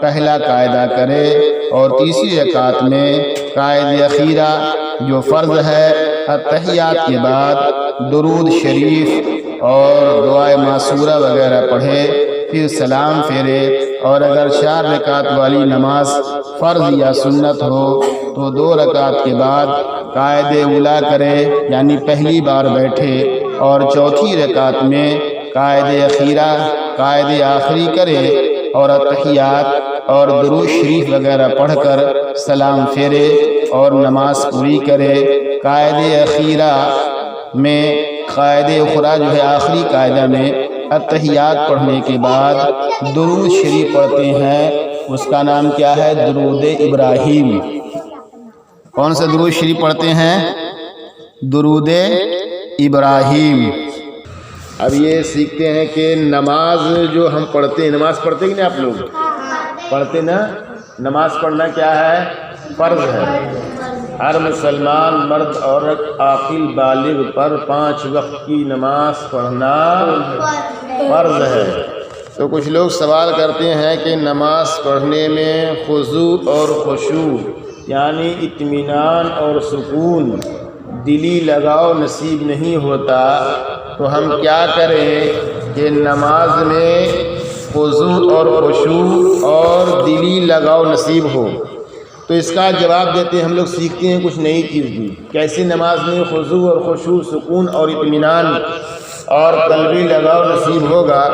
پہلا قاعدہ کرے، اور تیسری رکعت میں قاعدہ اخیرہ جو فرض ہے اتحیات کے بعد درود شریف اور دعائے معصورہ وغیرہ پڑھے، پھر سلام پھیرے، اور اگر 4 رکعت والی نماز فرض یا سنت ہو تو 2 رکعت کے بعد قاعدہ اولیٰ کرے، یعنی پہلی بار بیٹھے، اور چوتھی رکعت میں قاعدہ اخیرہ قاعدہ آخری کرے، اور اتحیات اور درود شریف وغیرہ پڑھ کر سلام پھیرے اور نماز پوری کرے۔ قاعدہ اخیرہ میں قاعدہ اخرى جو ہے آخری قاعدہ میں اتحیات پڑھنے کے بعد درود شریف پڑھتے ہیں، اس کا نام کیا ہے؟ درود ابراہیم۔ کون سا درود شریف پڑھتے ہیں؟ درود ابراہیم۔ اب یہ سیکھتے ہیں کہ نماز جو ہم پڑھتے ہیں، نماز پڑھتے کہ نہیں آپ لوگ پڑھتے نا؟ نماز پڑھنا کیا ہے؟ فرض ہے۔ ہر مسلمان مرد عورت عاقل بالغ پر 5 وقت کی نماز پڑھنا فرض ہے۔ تو کچھ لوگ سوال کرتے ہیں کہ نماز پڑھنے میں خضوع اور خشوع یعنی اطمینان اور سکون، دلی لگاؤ نصیب نہیں ہوتا، تو ہم کیا کریں کہ نماز میں خضوع اور خشوع اور دلی لگاؤ نصیب ہو؟ تو اس کا جواب دیتے ہیں ہم لوگ سیکھتے ہیں کچھ نئی چیز بھی، کیسے نماز میں خضوع اور خشوع، سکون اور اطمینان اور قلبی لگاؤ نصیب ہوگا۔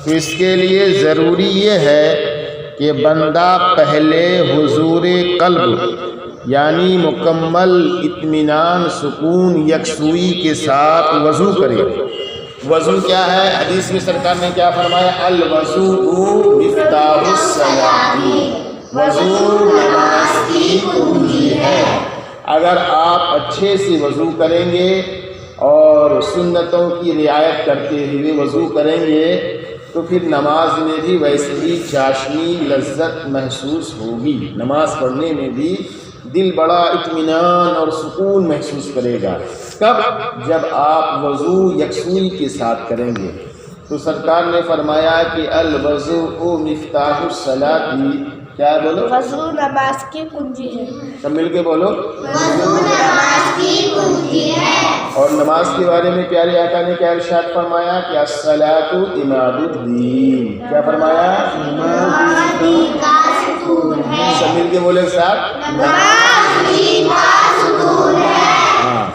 تو اس کے لیے ضروری یہ ہے کہ بندہ پہلے حضور قلب یعنی مکمل اطمینان، سکون، یکسوئی کے ساتھ وضو کرے۔ وضو کیا ہے؟ حدیث میں سرکار نے کیا فرمایا؟ الوضوء مفتاح الصلاۃ، وضو نماز کی کنجی ہے۔ اگر آپ اچھے سے وضو کریں گے اور سنتوں کی رعایت کرتے ہوئے وضو کریں گے تو پھر نماز میں بھی ویسے ہی چاشنی لذت محسوس ہوگی، نماز پڑھنے میں بھی دل بڑا اطمینان اور سکون محسوس کرے گا۔ کب؟ جب آپ وضو یکسوئی کے ساتھ کریں گے۔ تو سرکار نے فرمایا کہ الوضوء مفتاح الصلاۃ، کیا بولو؟ وضو نماز کی کنجی ہے۔ سب مل کے بولو، وضو نماز کی کنجی ہے۔ اور نماز کے بارے میں پیارے آقا نے کیا ارشاد فرمایا کہ الصلاۃ عماد الدین، کیا فرمایا؟ نماز دین کا ستون ہے۔ سب مل کے بولے ساتھ، نماز دین کا ستون ہے۔ ہاں۔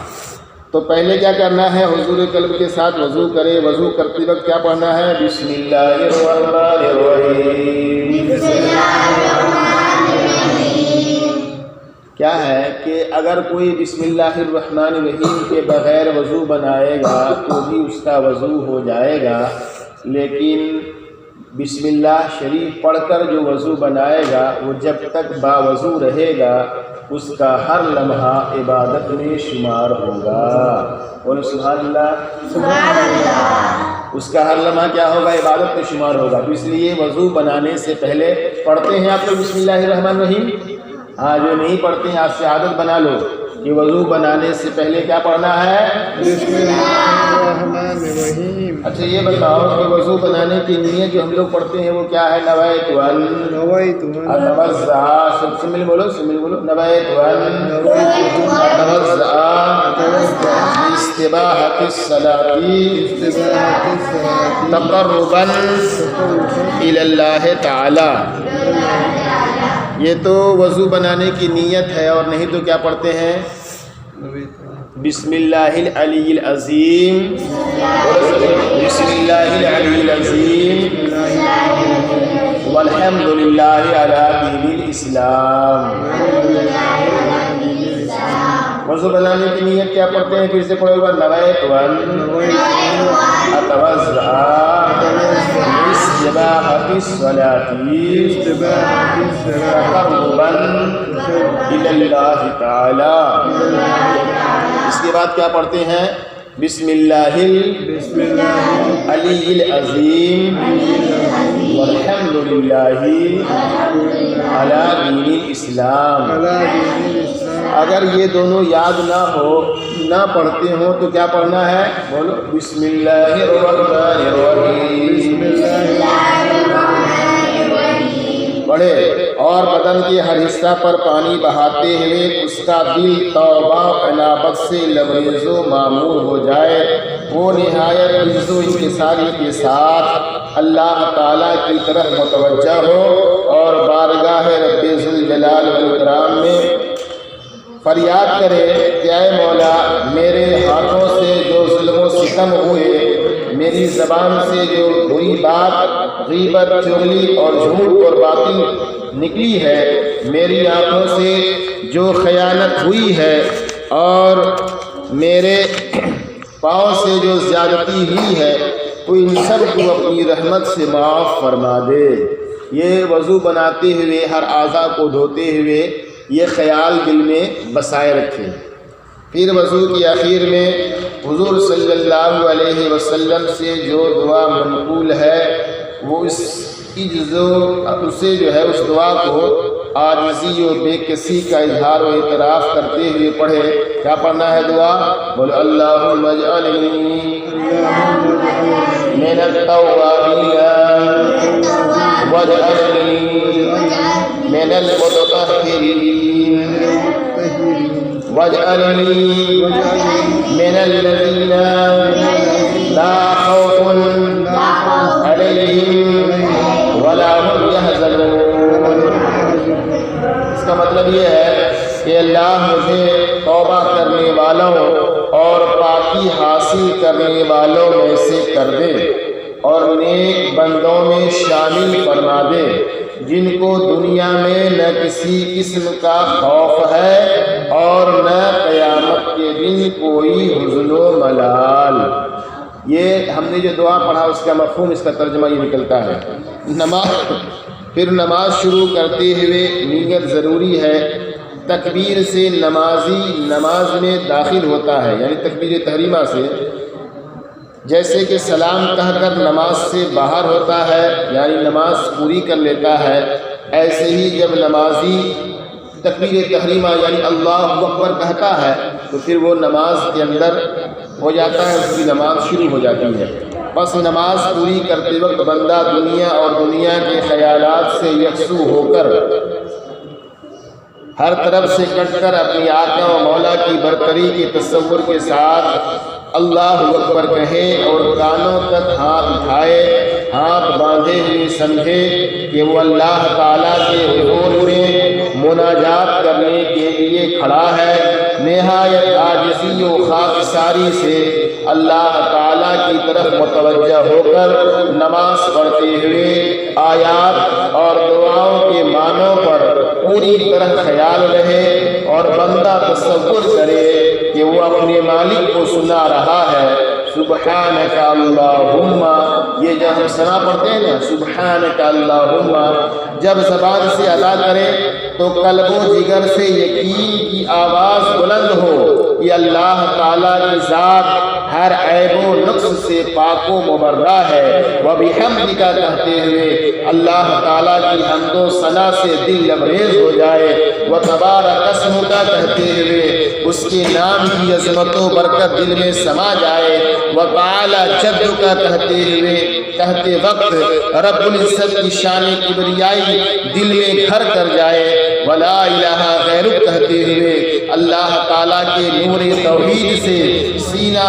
تو پہلے کیا کرنا ہے؟ حضور قلب کے ساتھ وضو کرے۔ وضو کرتے وقت کیا پڑھنا ہے؟ بسم اللہ الرحمن الرحیم۔ بسم اللہ الرحمن الرحیم۔ کیا ہے کہ اگر کوئی بسم اللہ الرحمن الرحیم کے بغیر وضو بنائے گا تو بھی اس کا وضو ہو جائے گا، لیکن بسم اللہ شریف پڑھ کر جو وضو بنائے گا وہ جب تک باوضو رہے گا اس کا ہر لمحہ عبادت میں شمار ہوگا۔ بولو سبحان اللہ، سبحان اللہ۔ اس کا ہر لمحہ کیا ہوگا؟ عبادت میں شمار ہوگا۔ تو اس لیے وضو بنانے سے پہلے پڑھتے ہیں آپ لوگ بسم اللہ الرحمن الرحیم؟ ہاں، جو نہیں پڑھتے ہیں آج سے عادت بنا لو کہ وضو بنانے سے پہلے کیا پڑھنا ہے؟ بسم اللہ الرحمن الرحیم۔ اچھا یہ بتاؤ کہ وضو بنانے کی نیت جو ہم لوگ پڑھتے ہیں وہ کیا ہے؟ نویت ان اتوضا، سب سے مل بولو، سب مل بولو، نویت ان اتوضا باستباحۃ الصلاۃ تقربا الی اللہ تعالی۔ یہ تو وضو بنانے کی نیت ہے، اور نہیں تو کیا پڑھتے ہیں؟ بسم اللہ العلی العظیم، بسم اللہ العلی العظیم والحمد للہ علی دین الاسلام۔ وضو بنانے کی نیت کیا پڑھتے ہیں؟ پھر سے پڑھو گا، نویت ان اتوضا لاستباحۃ الصلاۃ تقربا الی اللہ تعالی۔ اس کے بعد کیا پڑھتے ہیں؟ بسم اللہ العلی العظیم والحمدللہ علی دین الاسلام۔ علی دین الاسلام۔ اگر یہ دونوں یاد نہ پڑھتے ہوں تو کیا پڑھنا ہے؟ بولو بسم اللہ الرحمن الرحیم۔ پڑھے اور بدن کے ہر حصہ پر پانی بہاتے ہوئے اس کا دل توبہ انابت سے لبریز و معمور ہو جائے، وہ نہایت عجز و انکساری کے ساتھ اللہ تعالیٰ کی طرف متوجہ ہو اور بارگاہ رب ذوالجلال والاکرام میں فریاد کرے کہ اے مولا، میرے ہاتھوں سے جو ظلم و ستم ہوئے، میری زبان سے جو بری بات، غیبت، چغلی اور جھوٹ اور باطل نکلی ہے، میری آنکھوں سے جو خیانت ہوئی ہے اور میرے پاؤں سے جو زیادتی ہوئی ہے، تو ان سب کو اپنی رحمت سے معاف فرما دے۔ یہ وضو بناتے ہوئے ہر اعضاء کو دھوتے ہوئے یہ خیال دل میں بسائے رکھیں۔ پھر وضو کی آخر میں حضور صلی اللہ علیہ وسلم سے جو دعا منقول ہے وہ اسے جو ہے اس دعا کو عاجزی و بے کسی کا اظہار و اعتراف کرتے ہوئے پڑھے۔ کیا پڑھنا ہے دعا؟ بولو اللہم اجعلنی من التوابین واجعلنی من المتطہرین واجعلنی من الذین لا خوف علیہم ولا هم يحزنون۔ اس کا مطلب یہ ہے کہ اللہ مجھے توبہ کرنے والوں اور پاکی حاصل کرنے والوں میں سے کر دے اور نیک بندوں میں شامل فرما دے، جن کو دنیا میں نہ کسی قسم کا خوف ہے اور نہ قیامت کے دن کوئی حزن و ملال۔ یہ ہم نے جو دعا پڑھا اس کا مفہوم، اس کا ترجمہ یہ نکلتا ہے۔ پھر نماز شروع کرتے ہوئے نیت ضروری ہے۔ تکبیر سے نمازی نماز میں داخل ہوتا ہے، یعنی تکبیر تحریمہ سے، جیسے کہ سلام کہہ کر نماز سے باہر ہوتا ہے، یعنی نماز پوری کر لیتا ہے، ایسے ہی جب نمازی تکبیر تحریمہ یعنی اللہ اکبر کہتا ہے تو پھر وہ نماز کے اندر ہو جاتا ہے، اس کی نماز شروع ہو جاتی ہے۔ بس نماز پوری کرتے وقت بندہ دنیا اور دنیا کے خیالات سے یکسو ہو کر ہر طرف سے کٹ کر اپنی آقا و مولا کی برتری کے تصور کے ساتھ اللہ اکبر کہے اور کانوں تک ہاتھ اٹھائے، ہاتھ باندھے ہوئے سمجھے کہ وہ اللہ تعالیٰ کے حضور میں مناجات کرنے کے لیے کھڑا ہے۔ نہایت عاجزی و خاکساری سے اللہ تعالیٰ کی طرف متوجہ ہو کر نماز پڑھتے ہوئے آیات اور دعاؤں کے معنوں پر پوری طرح خیال رہے اور بندہ تصور کرے کہ وہ اپنے مالک کو سنا رہا ہے۔ سبحانک اللہم، یہ جب ہم ثنا پڑھتے ہیں نا سبحانک اللہم، جب زبان سے ادا کرے تو قلب و جگر سے یقین کی آواز بلند ہو کہ اللہ تعالیٰ کی ذات ہر عیب و نقص سے پاک و مبرہ ہے۔ وَبِحَمْدِكَ کہتے ہوئے اللہ تعالیٰ کی حمد و ثنا سے دل لبریز ہو جائے۔ وَتَبَارَكَ اسْمُكَ کہتے ہوئے اس کے نام کی عظمت و برکت دل میں سما جائے۔ وَتَعَالَى جَدُّكَ کہتے وقت رب العزت کی شان کبریائی دل میں گھر کر جائے۔ وَلَا إِلَهَ غَيْرُكَ کہتے ہوئے اللہ تعالیٰ کے نور توحید سے سینہ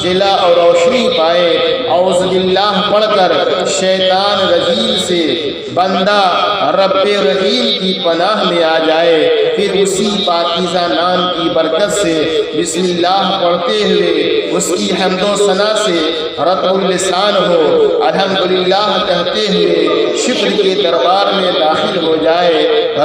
جلا اور روشنی پائے۔ اعوذ باللہ پڑھ کر شیطان رجیم سے بندہ رب رحیم کی پناہ میں آ جائے۔ پھر اسی پاکیزہ نام کی برکت سے بسم اللہ پڑھتے ہوئے اس کی حمد و ثنا سے رطب اللسان ہو، الحمدللہ کہتے ہوئے شکر کے دربار میں داخل ہو جائے۔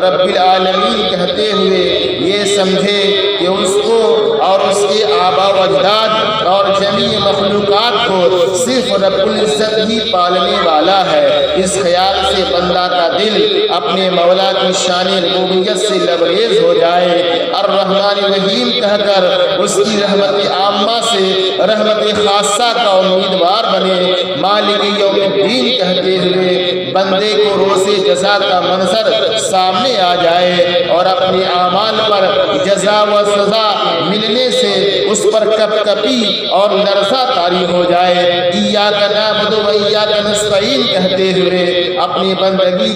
رب العالمین کہتے ہوئے یہ سمجھے کہ اس کو اور اس کے آبا و اجداد اور جمیع مخلوقات کو صرف رب العزت ہی پالنے والا ہے، اس خیال سے بندہ کا دل اپنے مولا کی شان ربوبیت سے لبریز ہو جائے، الرحمن الرحیم کہہ کر اس کی رحمت عامہ سے رحمت خاصہ کا امیدوار بنے، مالک یوم الدین کہتے ہوئے بندے کو روز جزا کا منظر سامنے آ جائے اور اپنے اعمال پر جزا و سزا ملنے سے اس پر کپ کپی اور لرزہ طاری ہو جائے، ایاک نعبد و ایاک نستعین کہتے ہوئے اپنی بندگی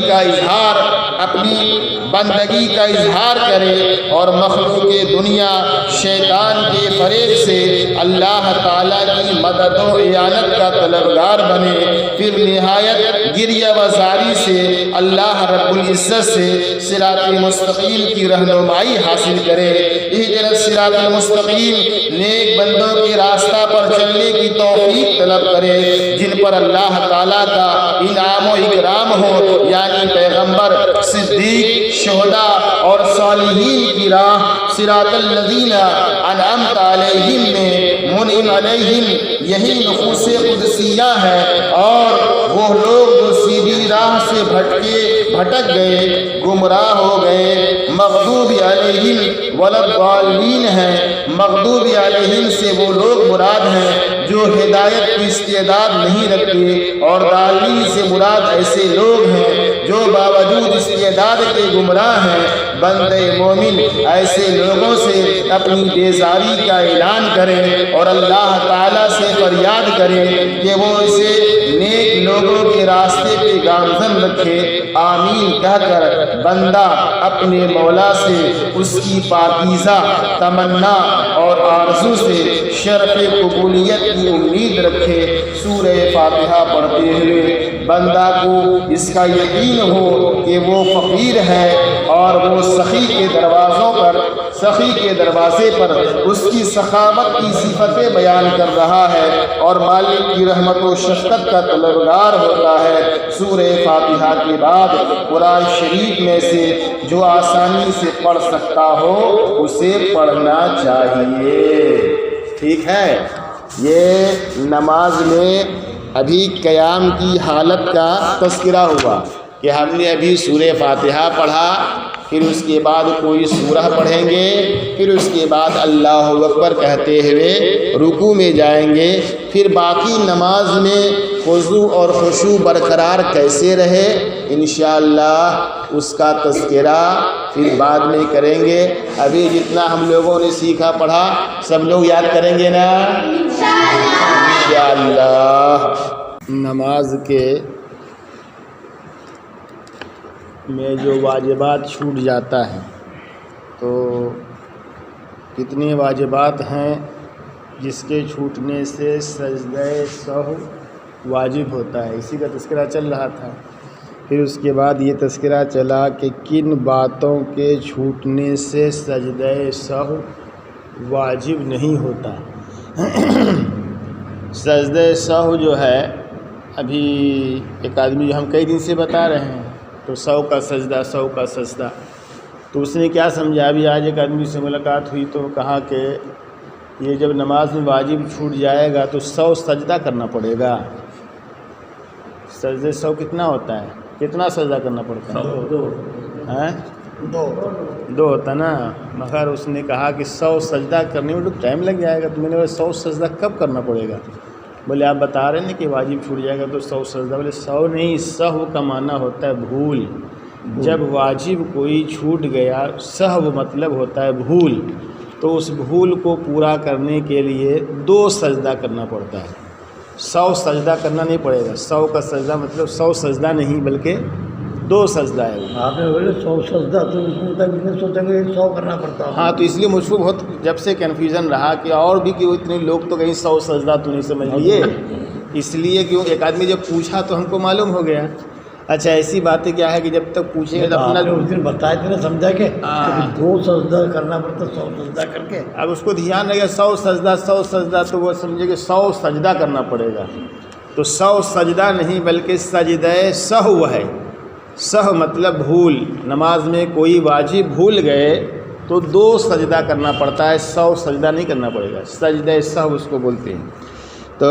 کا اظہار کرے اور مخلوق دنیا شیطان کے فریب سے اللہ تعالیٰ کی مدد و اعانت کا طلبگار بنے، پھر نہایت گریہ و زاری سے اللہ رب العزت سے صراط مستقیم کی رہنمائی حاصل کرے، اہدنا الصراط المستقیم، نیک بندوں کے راستہ پر چلنے کی توفیق طلب کرے جن پر اللہ تعالیٰ کا انعام و اکرام ہو، یعنی پیغمبر، صدیق، شہداء اور صالحین کی راہ، صراط الذین انعمت علیہم میں منعم علیہم یہی نفوس قدسیہ ہے، اور وہ لوگ جو سیدھی راہ سے بھٹک گئے، گمراہ ہو گئے، مغضوب علیہم ولا الضالین ہیں، مغضوب علیہم سے وہ لوگ مراد ہیں جو ہدایت کی استعداد نہیں رکھتے، اور ضالین سے مراد ایسے لوگ ہیں جو باوجود استعداد کے گمراہ ہیں۔ بندے مومن ایسے لوگوں سے اپنی بیزاری کا اعلان کریں اور اللہ تعالیٰ سے فریاد کریں کہ وہ اسے نیک لوگوں کے راستے پہ گامزن رکھے، آمین کہہ کر بندہ اپنے مولا سے اس کی پاکیزہ تمنا اور آرزو سے شرف قبولیت کی امید رکھے۔ سورہ فاتحہ پڑھتے ہوئے بندہ کو اس کا یقین ہو کہ وہ فقیر ہے اور وہ سخی کے دروازے پر اس کی سخاوت کی صفتیں بیان کر رہا ہے اور مالک کی رحمت و شفقت کا طلبگار ہوتا ہے۔ سورہ فاتحہ کے بعد قرآن شریف میں سے جو آسانی سے پڑھ سکتا ہو اسے پڑھنا چاہیے، ٹھیک ہے؟ یہ نماز میں ابھی قیام کی حالت کا تذکرہ ہوا کہ ہم نے ابھی سورہ فاتحہ پڑھا، پھر اس کے بعد کوئی سورہ پڑھیں گے، پھر اس کے بعد اللہ اکبر کہتے ہوئے رکوع میں جائیں گے، پھر باقی نماز میں خضوع اور خشوع برقرار کیسے رہے انشاءاللہ اس کا تذکرہ پھر بعد میں کریں گے۔ ابھی جتنا ہم لوگوں نے سیکھا پڑھا سب لوگ یاد کریں گے نا انشاءاللہ۔ نماز کے میں جو واجبات چھوٹ جاتا ہے تو کتنے واجبات ہیں جس کے چھوٹنے سے سجدہ سہو واجب ہوتا ہے، اسی کا تذکرہ چل رہا تھا۔ پھر اس کے بعد یہ تذکرہ چلا کہ کن باتوں کے چھوٹنے سے سجدہ سہو واجب نہیں ہوتا۔ سجدہ سہو جو ہے ابھی ایک آدمی جو ہم کئی دن سے بتا رہے ہیں تو سو کا سجدہ، تو اس نے کیا سمجھا؟ ابھی آج ایک آدمی سے ملاقات ہوئی تو کہا کہ یہ جب نماز میں واجب چھوٹ جائے گا تو 100 سجدہ کرنا پڑے گا۔ سجدہ 100 کتنا ہوتا ہے؟ کتنا سجدہ کرنا پڑتا ہے؟ دو ہوتا نا، مگر اس نے کہا کہ 100 سجدہ کرنے میں تو ٹائم لگ جائے گا، تو میں نے بولا 100 سجدہ کب کرنا پڑے گا؟ بولے آپ بتا رہے ہیں کہ واجب چھوٹ جائے گا تو 100 سجدہ، بولے 100 نہیں، سہو کا معنی ہوتا ہے بھول۔ جب واجب کوئی چھوٹ گیا، سہو مطلب ہوتا ہے بھول، تو اس بھول کو پورا کرنے کے لیے 2 سجدہ کرنا پڑتا ہے، 100 سجدہ کرنا نہیں پڑے گا۔ 100 کا سجدہ مطلب 100 سجدہ نہیں بلکہ 2 سجدہ ہے۔ آپ نے بولے 100 سجدہ تو اس نے سوچا کہ 100 کرنا پڑتا ہے۔ ہاں تو اس لیے مجھ کو بہت جب سے کنفیوژن رہا کہ اور بھی کہ اتنے لوگ تو کہیں 100 سجدہ تو نہیں سمجھ لیے، اس لیے کہ ایک آدمی جب پوچھا تو ہم کو معلوم ہو گیا۔ اچھا ایسی باتیں کیا ہے کہ جب تک پوچھیں گے اپنا اس دن بتایا تھے نا، سمجھا کہ 2 سجدہ کرنا پڑتا، 100 سجدہ کر کے۔ اب اس کو دھیان رہے گا 100 سجدہ تو وہ سمجھے کہ 100 سجدہ کرنا پڑے گا، تو 100 سجدہ نہیں بلکہ سجدہ سہو ہے۔ سہو مطلب بھول، نماز میں کوئی واجب بھول گئے تو 2 سجدہ کرنا پڑتا ہے، 100 سجدہ نہیں کرنا پڑے گا، سجدہ سہو اس کو بولتے ہیں۔ تو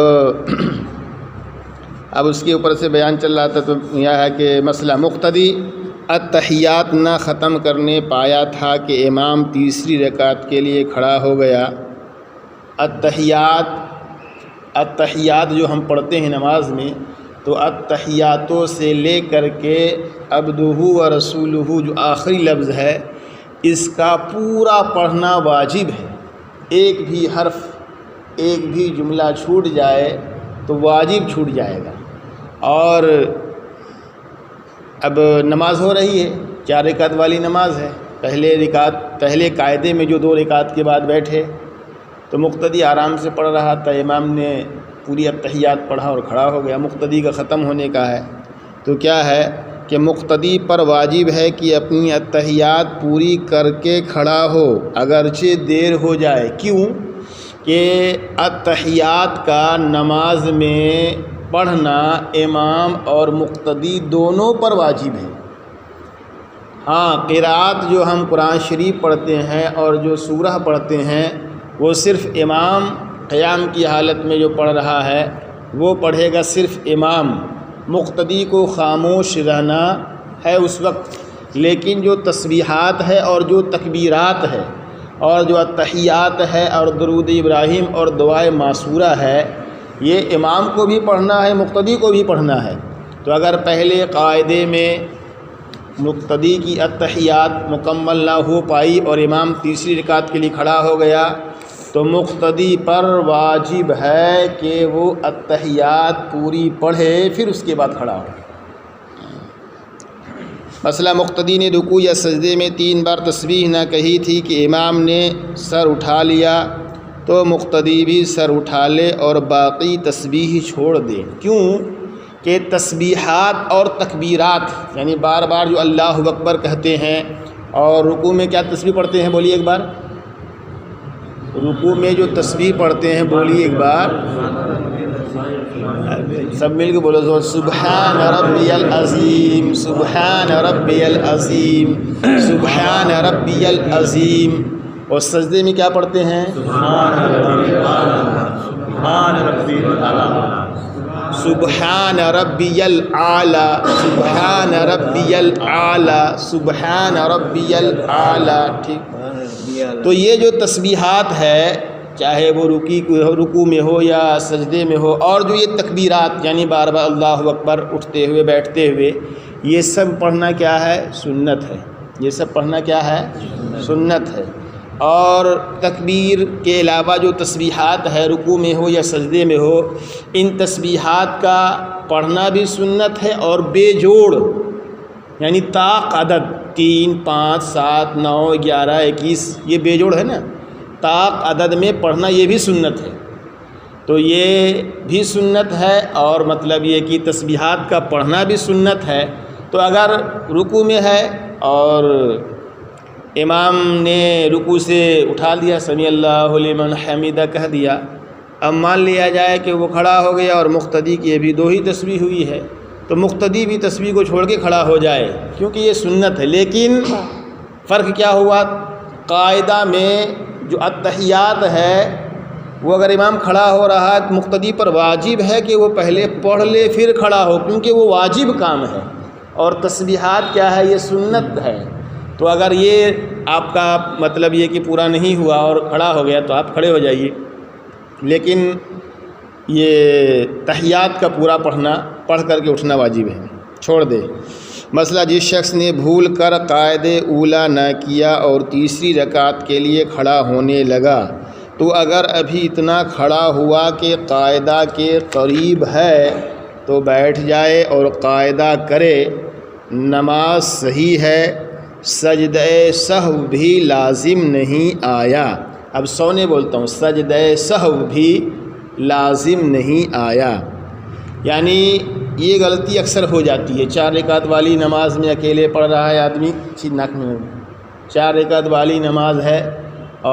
اب اس کے اوپر سے بیان چل رہا تھا، تو یہ ہے کہ مسئلہ مقتدی التحیات نہ ختم کرنے پایا تھا کہ امام تیسری رکعت کے لیے کھڑا ہو گیا۔ التحیات جو ہم پڑھتے ہیں نماز میں، تو التحیاتوں سے لے کر کے عبدہ و رسولہ جو آخری لفظ ہے، اس کا پورا پڑھنا واجب ہے۔ ایک بھی حرف، ایک بھی جملہ چھوٹ جائے تو واجب چھوٹ جائے گا۔ اور اب نماز ہو رہی ہے، 4 رکعت والی نماز ہے، پہلے قاعدے میں جو 2 رکعت کے بعد بیٹھے تو مقتدی آرام سے پڑھ رہا تھا، امام نے پوری التحیات پڑھا اور کھڑا ہو گیا، مقتدی کا ختم ہونے کا ہے۔ تو کیا ہے کہ مقتدی پر واجب ہے کہ اپنی التحیات پوری کر کے کھڑا ہو، اگرچہ دیر ہو جائے۔ کیوں کہ التحیات کا نماز میں پڑھنا امام اور مقتدی دونوں پر واجب ہے۔ ہاں، قرات جو ہم قرآن شریف پڑھتے ہیں اور جو سورہ پڑھتے ہیں، وہ صرف امام قیام کی حالت میں جو پڑھ رہا ہے وہ پڑھے گا صرف امام، مقتدی کو خاموش رہنا ہے اس وقت۔ لیکن جو تسبیحات ہے اور جو تکبیرات ہے اور جو التحیات ہے اور درود ابراہیم اور دعائے معصورہ ہے، یہ امام کو بھی پڑھنا ہے، مقتدی کو بھی پڑھنا ہے۔ تو اگر پہلے قاعدے میں مقتدی کی التحیات مکمل نہ ہو پائی اور امام تیسری رکعت کے لیے کھڑا ہو گیا، تو مقتدی پر واجب ہے کہ وہ التحیات پوری پڑھے، پھر اس کے بعد کھڑا ہو۔ مسئلہ مقتدی نے رکوع یا سجدے میں 3 بار تسبیح نہ کہی تھی کہ امام نے سر اٹھا لیا، تو مقتدی بھی سر اٹھا لے اور باقی تسبیح چھوڑ دے۔ کیوں کہ تسبیحات اور تکبیرات یعنی بار بار جو اللہ اکبر کہتے ہیں، اور رکوع میں کیا تسبیح پڑھتے ہیں، بولیے ایک بار، رکوع میں جو تسبیح پڑھتے ہیں بولیے ایک بار، سب مل کے بولو، سبحان ربی العظیم، سبحان ربی العظیم، سبحان ربی العظیم۔ اور سجدے میں کیا پڑھتے ہیں، سبحان ربی الاعلیٰ، سبحان ربی الاعلیٰ، سبحان ربی الاعلیٰ، سبحان ربی الاعلیٰ۔ ٹھیک، تو یہ جو تسبیحات ہے، چاہے وہ رکوع میں ہو یا سجدے میں ہو، اور جو یہ تکبیرات یعنی بار بار اللہ اکبر اٹھتے ہوئے بیٹھتے ہوئے، یہ سب پڑھنا کیا ہے، سنت ہے۔ یہ سب پڑھنا کیا ہے، سنت ہے۔ اور تکبیر کے علاوہ جو تسبیحات ہے، رکوع میں ہو یا سجدے میں ہو، ان تسبیحات کا پڑھنا بھی سنت ہے، اور بے جوڑ یعنی طاق عدد 3 5 7 9 11 21، یہ بے جوڑ ہے نا، طاق عدد میں پڑھنا یہ بھی سنت ہے۔ تو یہ بھی سنت ہے، اور مطلب یہ کہ تسبیحات کا پڑھنا بھی سنت ہے۔ تو اگر رکوع میں ہے اور امام نے رکوع سے اٹھا لیا، سمیع اللہ لمن حمیدہ کہہ دیا، اب مان لیا جائے کہ وہ کھڑا ہو گیا اور مقتدی کی ابھی 2 ہی تسبیح ہوئی ہے، تو مقتدی بھی تسبیح کو چھوڑ کے کھڑا ہو جائے، کیونکہ یہ سنت ہے۔ لیکن فرق کیا ہوا، قاعدہ میں جو التحیات ہے وہ اگر امام کھڑا ہو رہا ہے تو مقتدی پر واجب ہے کہ وہ پہلے پڑھ لے پھر کھڑا ہو، کیونکہ وہ واجب کام ہے، اور تسبیحات کیا ہے، یہ سنت ہے۔ تو اگر یہ آپ کا مطلب یہ کہ پورا نہیں ہوا اور کھڑا ہو گیا تو آپ کھڑے ہو جائیے، لیکن یہ تحیات کا پورا پڑھ کر کے اٹھنا واجب ہے، چھوڑ دے۔ مسئلہ جس شخص نے بھول کر قاعدے اولا نہ کیا اور تیسری رکعت کے لیے کھڑا ہونے لگا، تو اگر ابھی اتنا کھڑا ہوا کہ قاعدہ کے قریب ہے تو بیٹھ جائے اور قاعدہ کرے، نماز صحیح ہے، سجدہ سہو بھی لازم نہیں آیا۔ اب سونے بولتا ہوں، سجدہ سہو بھی لازم نہیں آیا۔ یعنی یہ غلطی اکثر ہو جاتی ہے، 4 رکعت والی نماز میں اکیلے پڑھ رہا ہے آدمی، 4 رکعت والی نماز ہے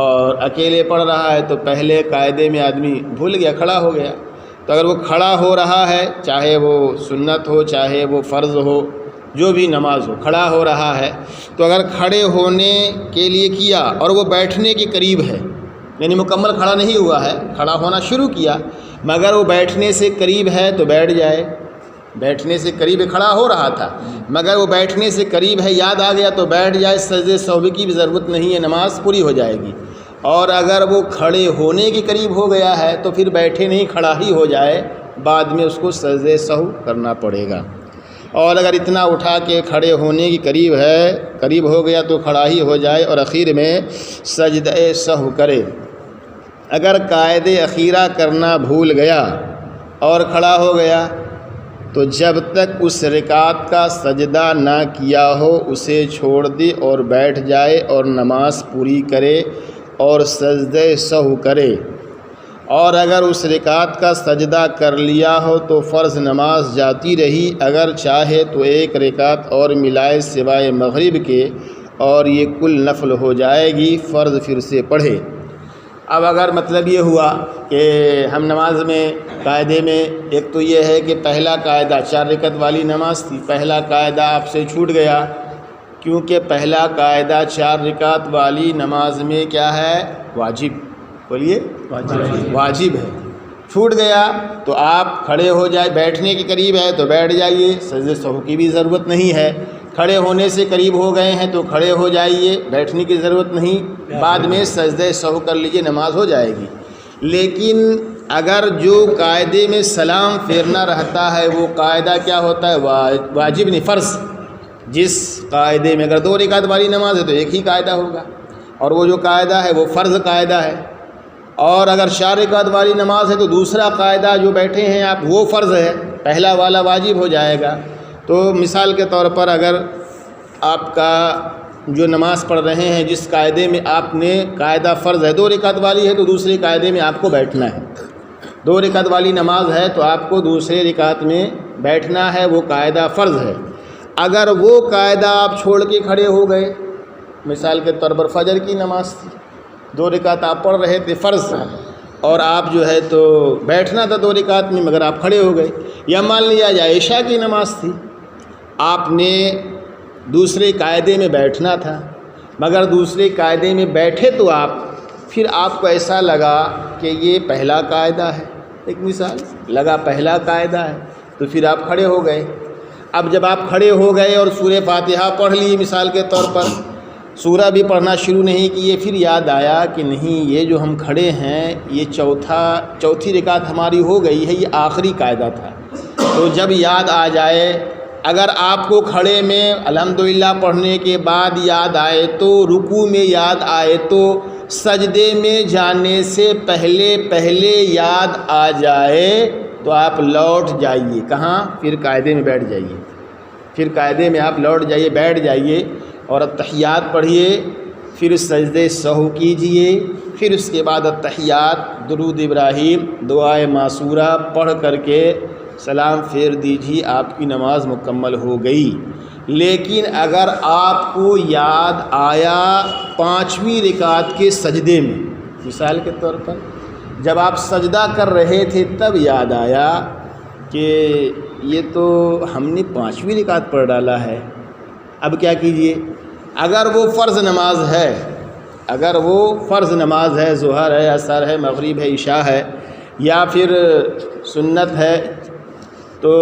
اور اکیلے پڑھ رہا ہے، تو پہلے قاعدے میں آدمی بھول گیا، کھڑا ہو گیا۔ تو اگر وہ کھڑا ہو رہا ہے، چاہے وہ سنت ہو چاہے وہ فرض ہو، جو بھی نماز ہو، کھڑا ہو رہا ہے تو اگر کھڑے ہونے کے لیے کیا اور وہ بیٹھنے کے قریب ہے، یعنی مکمل کھڑا نہیں ہوا ہے، کھڑا ہونا شروع کیا مگر وہ بیٹھنے سے قریب ہے تو بیٹھ جائے، بیٹھنے سے قریب کھڑا ہو رہا تھا مگر وہ بیٹھنے سے قریب ہے، یاد آ گیا تو بیٹھ جائے، سجدے سہو کی بھی ضرورت نہیں ہے، نماز پوری ہو جائے گی۔ اور اگر وہ کھڑے ہونے کے قریب ہو گیا ہے تو پھر بیٹھے نہیں، کھڑا ہی ہو جائے، بعد میں اس کو سجدے سہو کرنا پڑے گا۔ اور اگر اتنا اٹھا کے کھڑے ہونے کی قریب ہے، قریب ہو گیا تو کھڑا ہی ہو جائے اور اخیر میں سجدہ سہو کرے۔ اگر قائد اخیرہ کرنا بھول گیا اور کھڑا ہو گیا تو جب تک اس رکعت کا سجدہ نہ کیا ہو اسے چھوڑ دے اور بیٹھ جائے اور نماز پوری کرے اور سجدہ سہو کرے۔ اور اگر اس رکعت کا سجدہ کر لیا ہو تو فرض نماز جاتی رہی، اگر چاہے تو ایک رکعت اور ملائے سوائے مغرب کے، اور یہ کل نفل ہو جائے گی، فرض پھر سے پڑھے۔ اب اگر مطلب یہ ہوا کہ ہم نماز میں قاعدے میں ایک تو یہ ہے کہ پہلا قاعدہ 4 رکعت والی نماز تھی، پہلا قاعدہ آپ سے چھوٹ گیا، کیونکہ پہلا قاعدہ 4 رکعت والی نماز میں کیا ہے؟ واجب، بولیے واجب ہے، چھوٹ گیا تو آپ کھڑے ہو جائے، بیٹھنے کے قریب ہے تو بیٹھ جائیے، سجدہ سہو کی بھی ضرورت نہیں ہے، کھڑے ہونے سے قریب ہو گئے ہیں تو کھڑے ہو جائیے، بیٹھنے کی ضرورت نہیں، بعد میں سجدہ سہو کر لیجیے، نماز ہو جائے گی۔ لیکن اگر جو قاعدے میں سلام پھیرنا رہتا ہے وہ قاعدہ کیا ہوتا ہے؟ واجب نہیں، فرض۔ جس قاعدے میں اگر 2 رکعت والی نماز ہے تو ایک ہی قاعدہ ہوگا، اور وہ جو قاعدہ ہے وہ فرض قاعدہ ہے۔ اور اگر 4 رکعت والی نماز ہے تو دوسرا قاعدہ جو بیٹھے ہیں آپ وہ فرض ہے، پہلا والا واجب ہو جائے گا۔ تو مثال کے طور پر اگر آپ کا جو نماز پڑھ رہے ہیں جس قاعدے میں آپ نے قاعدہ فرض ہے، 2 رکعت والی ہے تو دوسرے قاعدے میں آپ کو بیٹھنا ہے، 2 رکعت والی نماز ہے تو آپ کو دوسرے رکعت میں بیٹھنا ہے، وہ قاعدہ فرض ہے۔ اگر وہ قاعدہ آپ چھوڑ کے کھڑے ہو گئے، مثال کے طور پر فجر کی نماز تھی، 2 رکعت آپ پڑھ رہے تھے فرض، اور آپ جو ہے تو بیٹھنا تھا 2 رکعت میں مگر آپ کھڑے ہو گئے، یا مان لیا جائے عشاء کی نماز تھی، آپ نے دوسرے قاعدے میں بیٹھنا تھا مگر دوسرے قاعدے میں بیٹھے تو آپ پھر آپ کو ایسا لگا کہ یہ پہلا قاعدہ ہے، ایک مثال لگا پہلا قاعدہ ہے تو پھر آپ کھڑے ہو گئے۔ اب جب آپ کھڑے ہو گئے اور سورہ فاتحہ پڑھ لی مثال کے طور پر، سورہ بھی پڑھنا شروع نہیں کیے، پھر یاد آیا کہ نہیں یہ جو ہم کھڑے ہیں یہ چوتھی رکعت ہماری ہو گئی ہے، یہ آخری قاعدہ تھا۔ تو جب یاد آ جائے، اگر آپ کو کھڑے میں الحمدللہ پڑھنے کے بعد یاد آئے تو، رکوع میں یاد آئے تو، سجدے میں جانے سے پہلے یاد آ جائے تو آپ لوٹ جائیے، کہاں؟ پھر قاعدے میں بیٹھ جائیے، پھر قاعدے میں آپ لوٹ جائیے، بیٹھ جائیے اور التحیات پڑھیے، پھر سجدے سہو کیجئے، پھر اس کے بعد التحیات، درود ابراہیم، دعائے معصورہ پڑھ کر کے سلام پھیر دیجیے، آپ کی نماز مکمل ہو گئی۔ لیکن اگر آپ کو یاد آیا 5ویں رکعت کے سجدے میں، مثال کے طور پر جب آپ سجدہ کر رہے تھے تب یاد آیا کہ یہ تو ہم نے 5ویں رکعت پڑھ ڈالا ہے، اب کیا کیجئے؟ اگر وہ فرض نماز ہے، ظہر ہے، عصر ہے، مغرب ہے، عشاء ہے، یا پھر سنت ہے، تو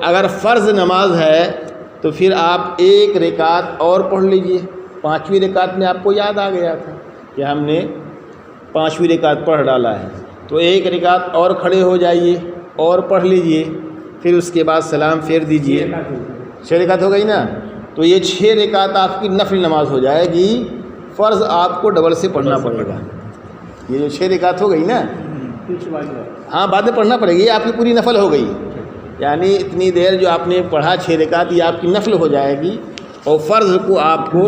اگر فرض نماز ہے تو پھر آپ 1 رکعت اور پڑھ لیجئے۔ 5ویں رکعت میں آپ کو یاد آ گیا تھا کہ ہم نے 5ویں رکعت پڑھ ڈالا ہے، تو 1 رکعت اور کھڑے ہو جائیے اور پڑھ لیجئے، پھر اس کے بعد سلام پھیر دیجئے۔ 6 رکعت ہو گئی نا، تو یہ 6 رکعت آپ کی نفل نماز ہو جائے گی، فرض آپ کو ڈبل سے پڑھنا پڑے گا۔ یہ جو 6 رکعت ہو گئی نا، ہاں بعد میں پڑھنا پڑے گی، یہ آپ کی پوری نفل ہو گئی، یعنی اتنی دیر جو آپ نے پڑھا 6 رکعت یہ آپ کی نفل ہو جائے گی، اور فرض کو آپ کو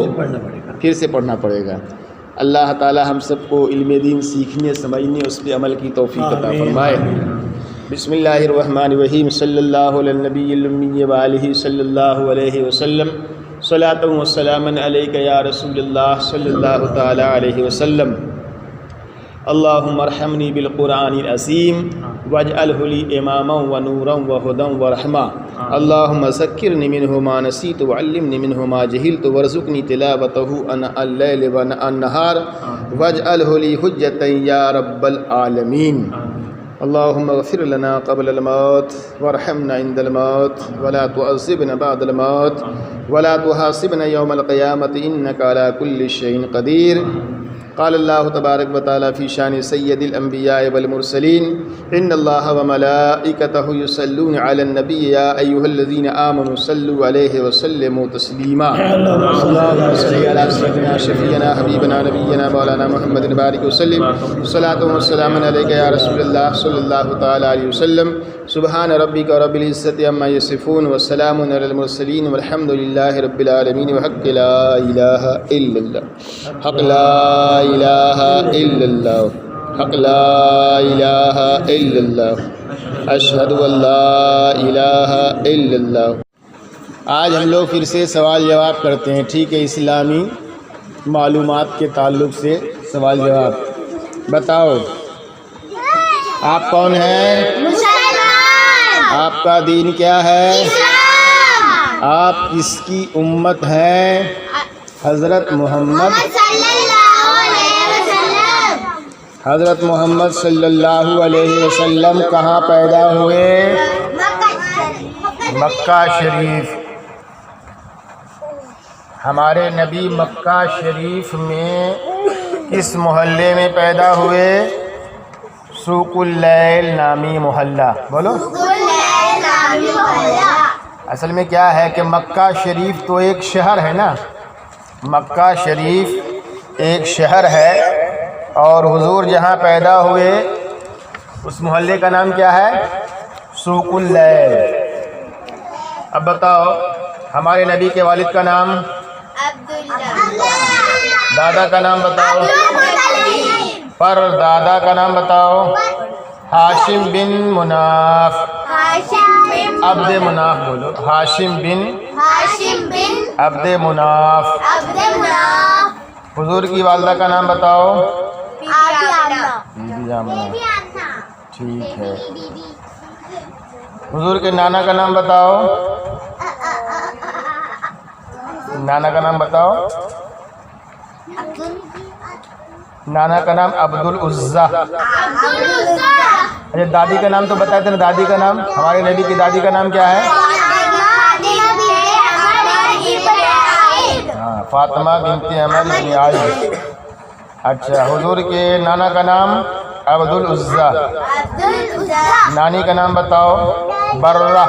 پھر سے پڑھنا پڑے گا۔ اللہ تعالی ہم سب کو علم دین سیکھنے، سمجھنے، اس پہ عمل کی توفیق عطا فرمائے۔ بسم اللہ الرحمن الرحیم، صلی اللہ علی النبی الامی وآلہ صلی اللہ علیہ وسلم، صلاۃ و سلام علیک یا رسول اللہ صلی اللہ تعالی علیہ وسلم۔ اللہم ارحمنی بالقرآن العظیم واجعلہ لی اماما ونورا وہدا ورحمہ اللہم ذکرنی منہ ما نسیت وعلمنی منہ ما جہلت وارزقنی تلاوتہ انا اللیل وانا النہار واجعلہ لی حجتا یا رب العالمین اللہم اغفر لنا قبل الموت وارحمنا عند الموت ولا تعذبنا بعد الموت ولا تحاسبنا يوم القيامة إنك على كل شيء قدير قال الله تبارك وتعالى في شان سيد الأنبياء والمرسلين إن الله وملائكته يصلون على النبي يا أيها الذين آمنوا صلوا عليه وسلموا تسليما صلى على سيدنا شفيعنا حبيبنا نبينا مولانا محمد بارك وسلم الصلاة والسلام عليك يا رسول الله صلى الله تعالى عليه وسلم سبحان ربك رب العزة عما يصفون والسلام على المرسلين والحمد لله رب العالمين وحق لا إله إلا الله حق لا إله إلا الله حق لا إله إلا الله أشهد أن لا إله إلا الله. آج ہم لوگ پھر سے سوال جواب کرتے ہیں، ٹھیک ہے؟ اسلامی معلومات کے تعلق سے سوال جواب. بتاؤ آپ کون ہیں؟ آپ کا دین کیا ہے؟ آپ کس کی امت ہیں؟ حضرت محمد حضرت محمد صلی اللہ علیہ وسلم کہاں پیدا ہوئے؟ مکہ شریف. ہمارے نبی مکہ شریف میں کس محلے میں پیدا ہوئے؟ سوق اللیل نامی محلہ. بولو. اصل میں کیا ہے کہ مکہ شریف تو ایک شہر ہے نا، مکہ شریف ایک شہر ہے، اور حضور جہاں پیدا ہوئے اس محلے کا نام کیا ہے؟ سوق اللیل. اب بتاؤ ہمارے نبی کے والد کا نام؟ دادا کا نام بتاؤ. پر دادا کا نام بتاؤ. ہاشم بن مناف. عبد مناف بولو. ہاشم بن عبد مناف. حضور کی والدہ کا نام بتاؤ. بی بی آمنہ. ٹھیک ہے. حضور کے نانا کا نام بتاؤ. نانا کا نام بتاؤ. نانا کا نام عبد العزہ. اچھا دادی کا نام تو بتائے تھے نا، دادی کا نام؟ ہمارے نبی کی دادی کا نام کیا ہے؟ ہاں فاطمہ بنت عمر بن عائش. اچھا حضور کے نانا کا نام عبد العزہ. نانی کا نام بتاؤ. برہ.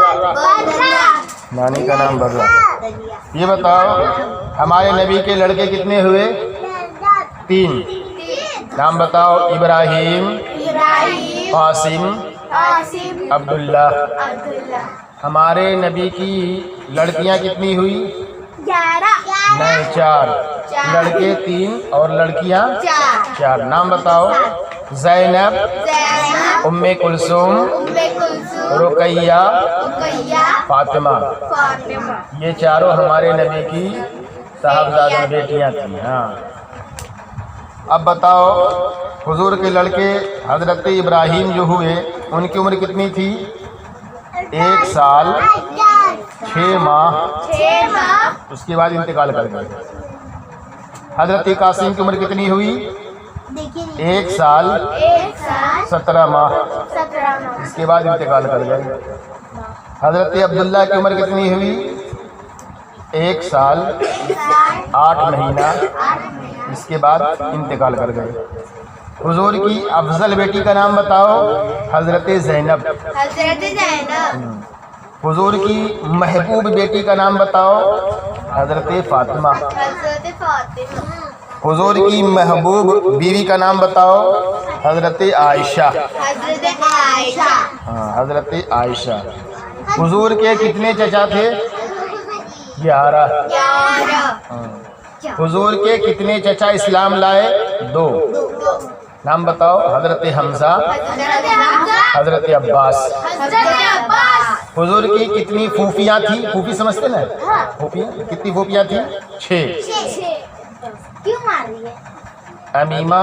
نانی کا نام برہ. یہ بتاؤ ہمارے نبی کے لڑکے کتنے ہوئے؟ 3. نام بتاؤ. ابراہیم، قاسم، عبداللہ. ہمارے نبی کی لڑکیاں کتنی ہوئی؟ 4. لڑکے 3 اور لڑکیاں 4. نام بتاؤ. زینب، ام کلثوم، رقیہ، فاطمہ. یہ چاروں ہمارے نبی کی صاحبزادہ بیٹیاں تھیں. ہاں اب بتاؤ حضور کے لڑکے حضرت ابراہیم جو ہوئے ان کی عمر کتنی تھی؟ 1 سال 6 ماہ. اس کے بعد انتقال کر گئے. حضرت قاسم کی عمر کتنی ہوئی؟ 1 سال 17 ماہ. اس کے بعد انتقال کر گئے. حضرت عبداللہ کی عمر کتنی ہوئی؟ 1 سال 8 مہینہ. اس کے بعد انتقال کر گئے. حضور کی افضل بیٹی کا نام بتاؤ. حضرت زینب. حضور کی محبوب بیٹی کا نام بتاؤ. حضرت فاطمہ. حضور کی محبوب بیوی کا نام بتاؤ. حضرت عائشہ. ہاں حضرت عائشہ. حضور کے کتنے چچا تھے؟ 11. حضور کے کتنے چچا اسلام لائے؟ 2. نام بتاؤ. حضرت حمزہ، حضرت عباس. حضور کی کتنی پھوپھیاں تھیں؟ پھوپھی سمجھتے نا؟ پھوپھیاں کتنی پھوپھیاں تھیں؟ 6. امیمہ،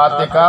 عاتقہ،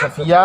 صفیہ،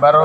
برہ،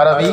عربی،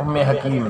ام حکیم۔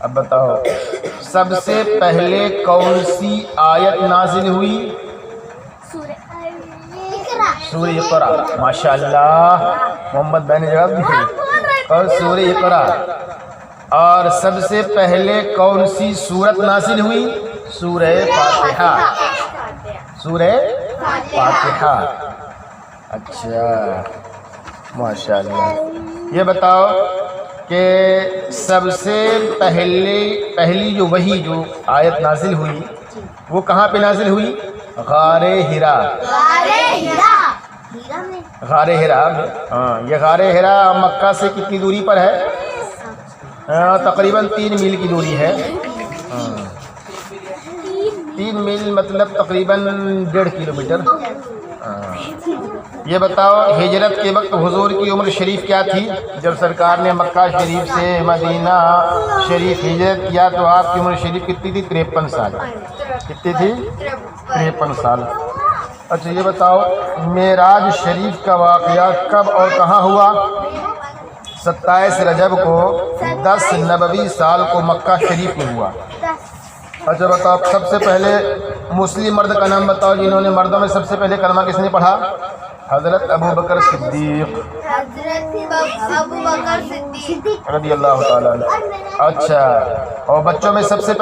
اب بتاؤ سب سے پہلے کون سی آیت نازل ہوئی؟ سورہ اقرا۔ ماشاء اللہ، محمد بھائی نے جواب دی اور سورہ اقرا۔ اور سب سے پہلے کون سی سورت نازل ہوئی؟ سورہ فاتحہ۔ سورہ فاتحہ۔ اچھا، ماشاء اللہ۔ یہ بتاؤ کہ سب سے پہلی جو وحی جو آیت نازل ہوئی وہ کہاں پہ نازل ہوئی؟ غار حرا۔ غار حرا میں، ہاں، یہ غار حرا مکہ سے کتنی دوری پر ہے؟ تقریباً 3 میل کی دوری ہے۔ 3 میل مطلب تقریباً 1.5 کلومیٹر۔ یہ بتاؤ ہجرت کے وقت حضور کی عمر شریف کیا تھی؟ جب سرکار نے مکہ شریف سے مدینہ شریف ہجرت کیا تو آپ کی عمر شریف کتنی تھی؟ 53 سال۔ کتنی تھی؟ 53 سال۔ اچھا یہ بتاؤ معراج شریف کا واقعہ کب اور کہاں ہوا؟ 27 رجب کو 10 نبوی سال کو مکہ شریف میں ہوا۔ اچھا بتاؤ سب سے پہلے مسلم مرد کا نام بتاؤ جنہوں نے مردوں میں سب سے پہلے کلمہ کس نے پڑھا؟ حضرت ابو بکر صدیق رضی اللہ تعالیٰ عنہ۔ اچھا، اور بچوں میں سب سے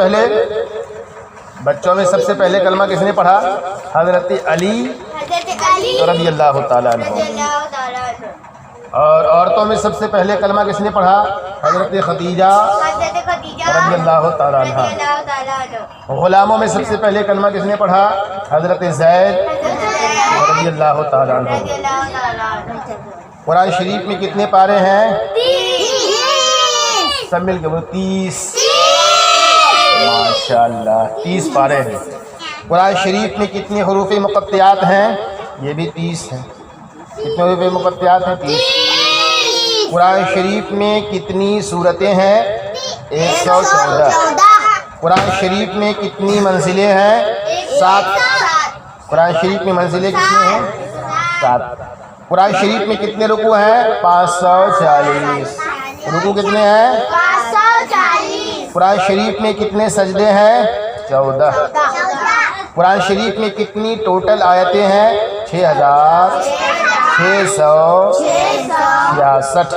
پہلے کلمہ کس نے پڑھا؟ حضرت علی رضی اللہ تعالیٰ عنہ۔ اور عورتوں میں سب سے پہلے کلمہ کس نے پڑھا؟ حضرت خدیجہ رضی اللہ تعالیٰ عنہ۔ غلاموں میں سب سے پہلے کلمہ کس نے پڑھا؟ حضرت زید رضی اللہ تعالیٰ عنہ۔ قرآن شریف میں کتنے پارے ہیں؟ سب مل کے وہ 30۔ ماشاء اللہ، 30 پارے ہیں۔ قرآن شریف میں کتنے حروف مقطعات ہیں؟ یہ بھی 30 ہیں۔ کتنے حروف مقطعات ہیں؟ 30۔ قرآن شریف میں کتنی سورتیں ہیں؟ 114۔ قرآن شریف میں کتنی منزلیں ہیں؟ 7۔ قرآن شریف میں منزلیں کتنی ہیں؟ 7۔ قرآن شریف میں کتنے رکوع ہیں؟ 540۔ رکوع کتنے ہیں؟ 540۔ قرآن شریف میں کتنے سجدے ہیں؟ 14۔ قرآن شریف میں کتنی ٹوٹل آیتیں ہیں؟ 6666۔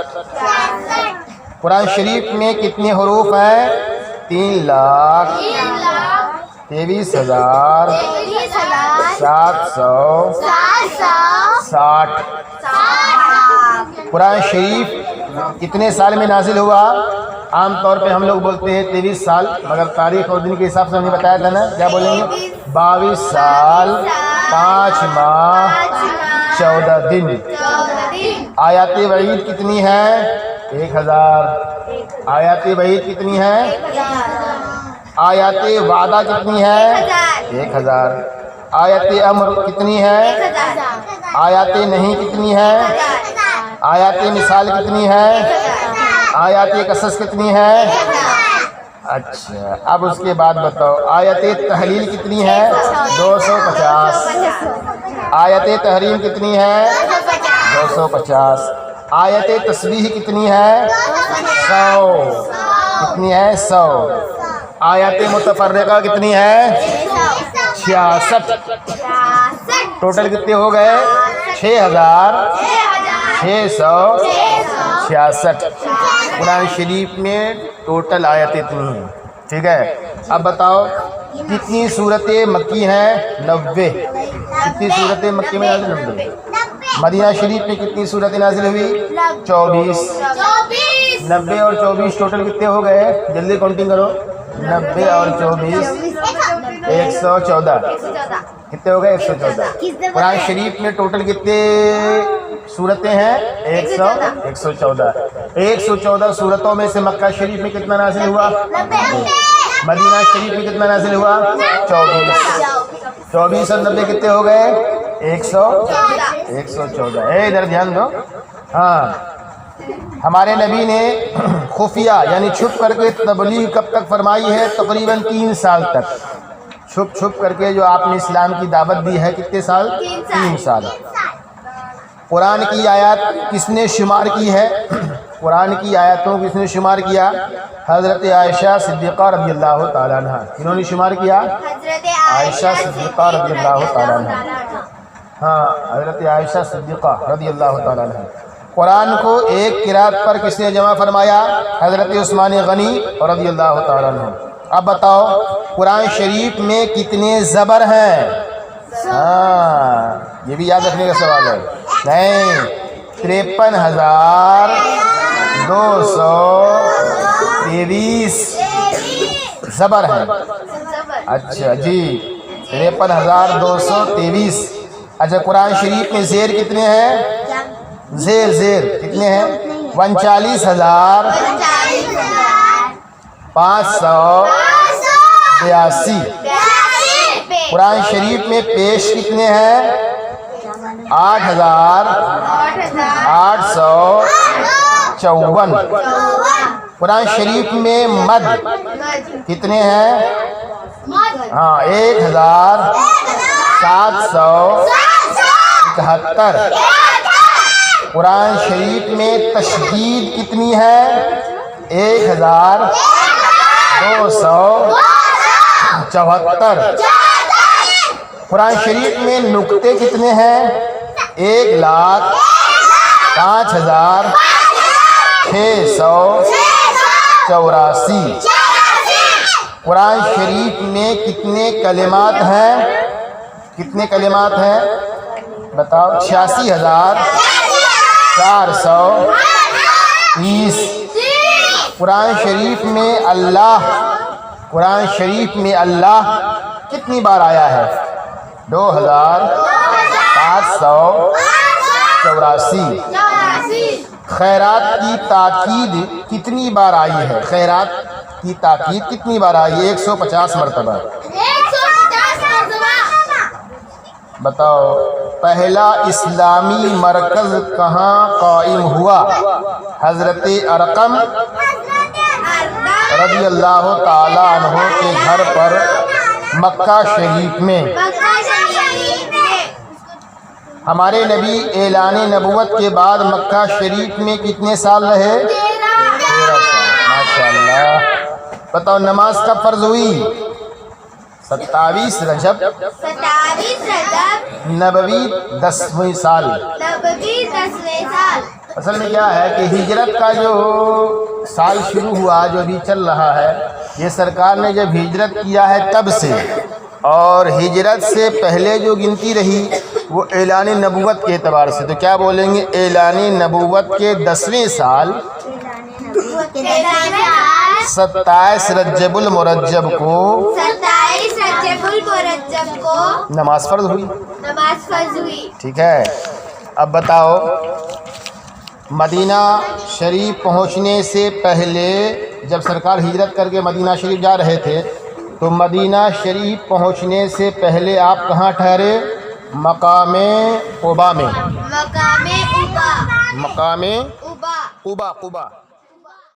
قرآن شریف میں کتنے حروف ہیں؟ 3,23,760۔ قرآن شریف کتنے سال میں نازل ہوا؟ عام طور پہ ہم لوگ بولتے ہیں 23 سال، مگر تاریخ اور دن کے حساب سے ہم نے بتایا تھا نا، کیا بولیں گے؟ 22 سال 5 ماہ 14 دن۔ آیات وعید کتنی ہے؟ 1000۔ آیات وعید کتنی ہے؟ آیات وعدہ کتنی ہے؟ 1000۔ آیات امر کتنی ہے؟ آیات نہیں کتنی ہے؟ آیات مثال کتنی ہے؟ آیات قصص کتنی ہے؟ اچھا، اب اس کے بعد بتاؤ آیت تحلیل کتنی ہے؟ 250۔ آیت تحریم کتنی ہے؟ 250۔ آیت تسبیح کتنی ہے؟ 100۔ کتنی ہے؟ 100۔ آیت متفرقہ کتنی ہے؟ 66۔ ٹوٹل کتنے ہو گئے؟ 6666۔ قرآن شریف میں ٹوٹل آیتیں اتنی ہیں، ٹھیک ہے۔ اب بتاؤ کتنی صورتیں مکی ہیں؟ 90۔ کتنی صورتیں مکی میں نازل؟ 90۔ مدینہ شریف میں کتنی صورتیں نازل ہوئی؟ 24۔ 90 اور 24 ٹوٹل کتنے ہو گئے؟ جلدی کاؤنٹنگ کرو۔ 90 اور 24 114۔ کتنے ہو گئے؟ 114۔ قرآن شریف میں ٹوٹل کتنے صورتیں ہیں؟ 114۔ 114 صورتوں میں سے مکہ شریف میں کتنا نازل ہوا؟ مدینہ شریف میں کتنا نازل ہوا؟ 24۔ 24 اور 90 کتنے ہو گئے؟ 114۔ ادھر دھیان دو۔ ہاں، ہمارے نبی نے خفیہ یعنی چھپ کر کے تبلیغ کب تک فرمائی ہے؟ تقریباً 3 سال تک۔ چھپ چھپ کر کے جو آپ نے اسلام کی دعوت دی ہے، کتنے سال؟ 3 سال۔ قرآن کی آیات کس نے شمار کی ہے؟ قرآن کی آیاتوں کس نے شمار کیا؟ حضرت عائشہ صدیقہ رضی اللہ تعالیٰ عنہ۔ انہوں نے شمار کیا؟ حضرت عائشہ صدیقہ رضی اللہ تعالیٰ عنہ۔ ہاں، حضرت عائشہ صدیقہ رضی اللہ تعالیٰ عنہ۔ قرآن کو ایک قرات پر کس نے جمع فرمایا؟ حضرت عثمان غنی رضی اللہ تعالیٰ عنہ۔ اب بتاؤ قرآن شریف میں کتنے زبر ہیں؟ ہاں، یہ بھی یاد رکھنے کا سوال ہے۔ نہیں، 53,223 زبر ہیں۔ اچھا جی، 53,223۔ اچھا، قرآن شریف میں زیر کتنے ہیں؟ زیر کتنے ہیں؟ 39,582۔ قرآن شریف میں پیش کتنے ہیں؟ 8,854۔ قرآن شریف میں مد کتنے ہیں؟ ہاں، 1,771۔ قرآن شریف میں تشدید کتنی ہے؟ 1,274۔ قرآن شریف میں نقطے کتنے ہیں؟ 1,05,684۔ قرآن شریف میں کتنے کلمات ہیں؟ کتنے کلمات ہیں بتاؤ؟ 86,430۔ قرآن شریف میں اللہ کتنی بار آیا ہے؟ 2,784۔ خیرات کی تاکید کتنی بار آئی ہے؟ خیرات کی تاکید کتنی بار آئی ہے؟ 150 مرتبہ۔ بتاؤ پہلا اسلامی مرکز کہاں قائم ہوا؟ حضرت ارقم رضی اللہ تعالیٰ عنہ کے گھر پر مکہ شریف میں۔ ہمارے نبی اعلان نبوت کے بعد مکہ شریف میں کتنے سال رہے؟ 13 سال۔ ماشاءاللہ۔ بتاؤ نماز کب فرض ہوئی؟ 27 رجب نبوی 10ویں سال۔ اصل میں کیا ہے کہ ہجرت کا جو سال شروع ہوا، جو ابھی چل رہا ہے، یہ سرکار نے جب ہجرت کیا ہے تب سے، اور ہجرت سے پہلے جو گنتی رہی وہ اعلان نبوت کے اعتبار سے، تو کیا بولیں گے؟ اعلان نبوت کے 10ویں سال 27 رجب المرجب کو نماز فرض ہوئی۔ ٹھیک ہے، اب بتاؤ مدینہ شریف پہنچنے سے پہلے، جب سرکار ہجرت کر کے مدینہ شریف جا رہے تھے، تو مدینہ شریف پہنچنے سے پہلے آپ کہاں ٹھہرے؟ مقام قبا میں۔ مقام قبا۔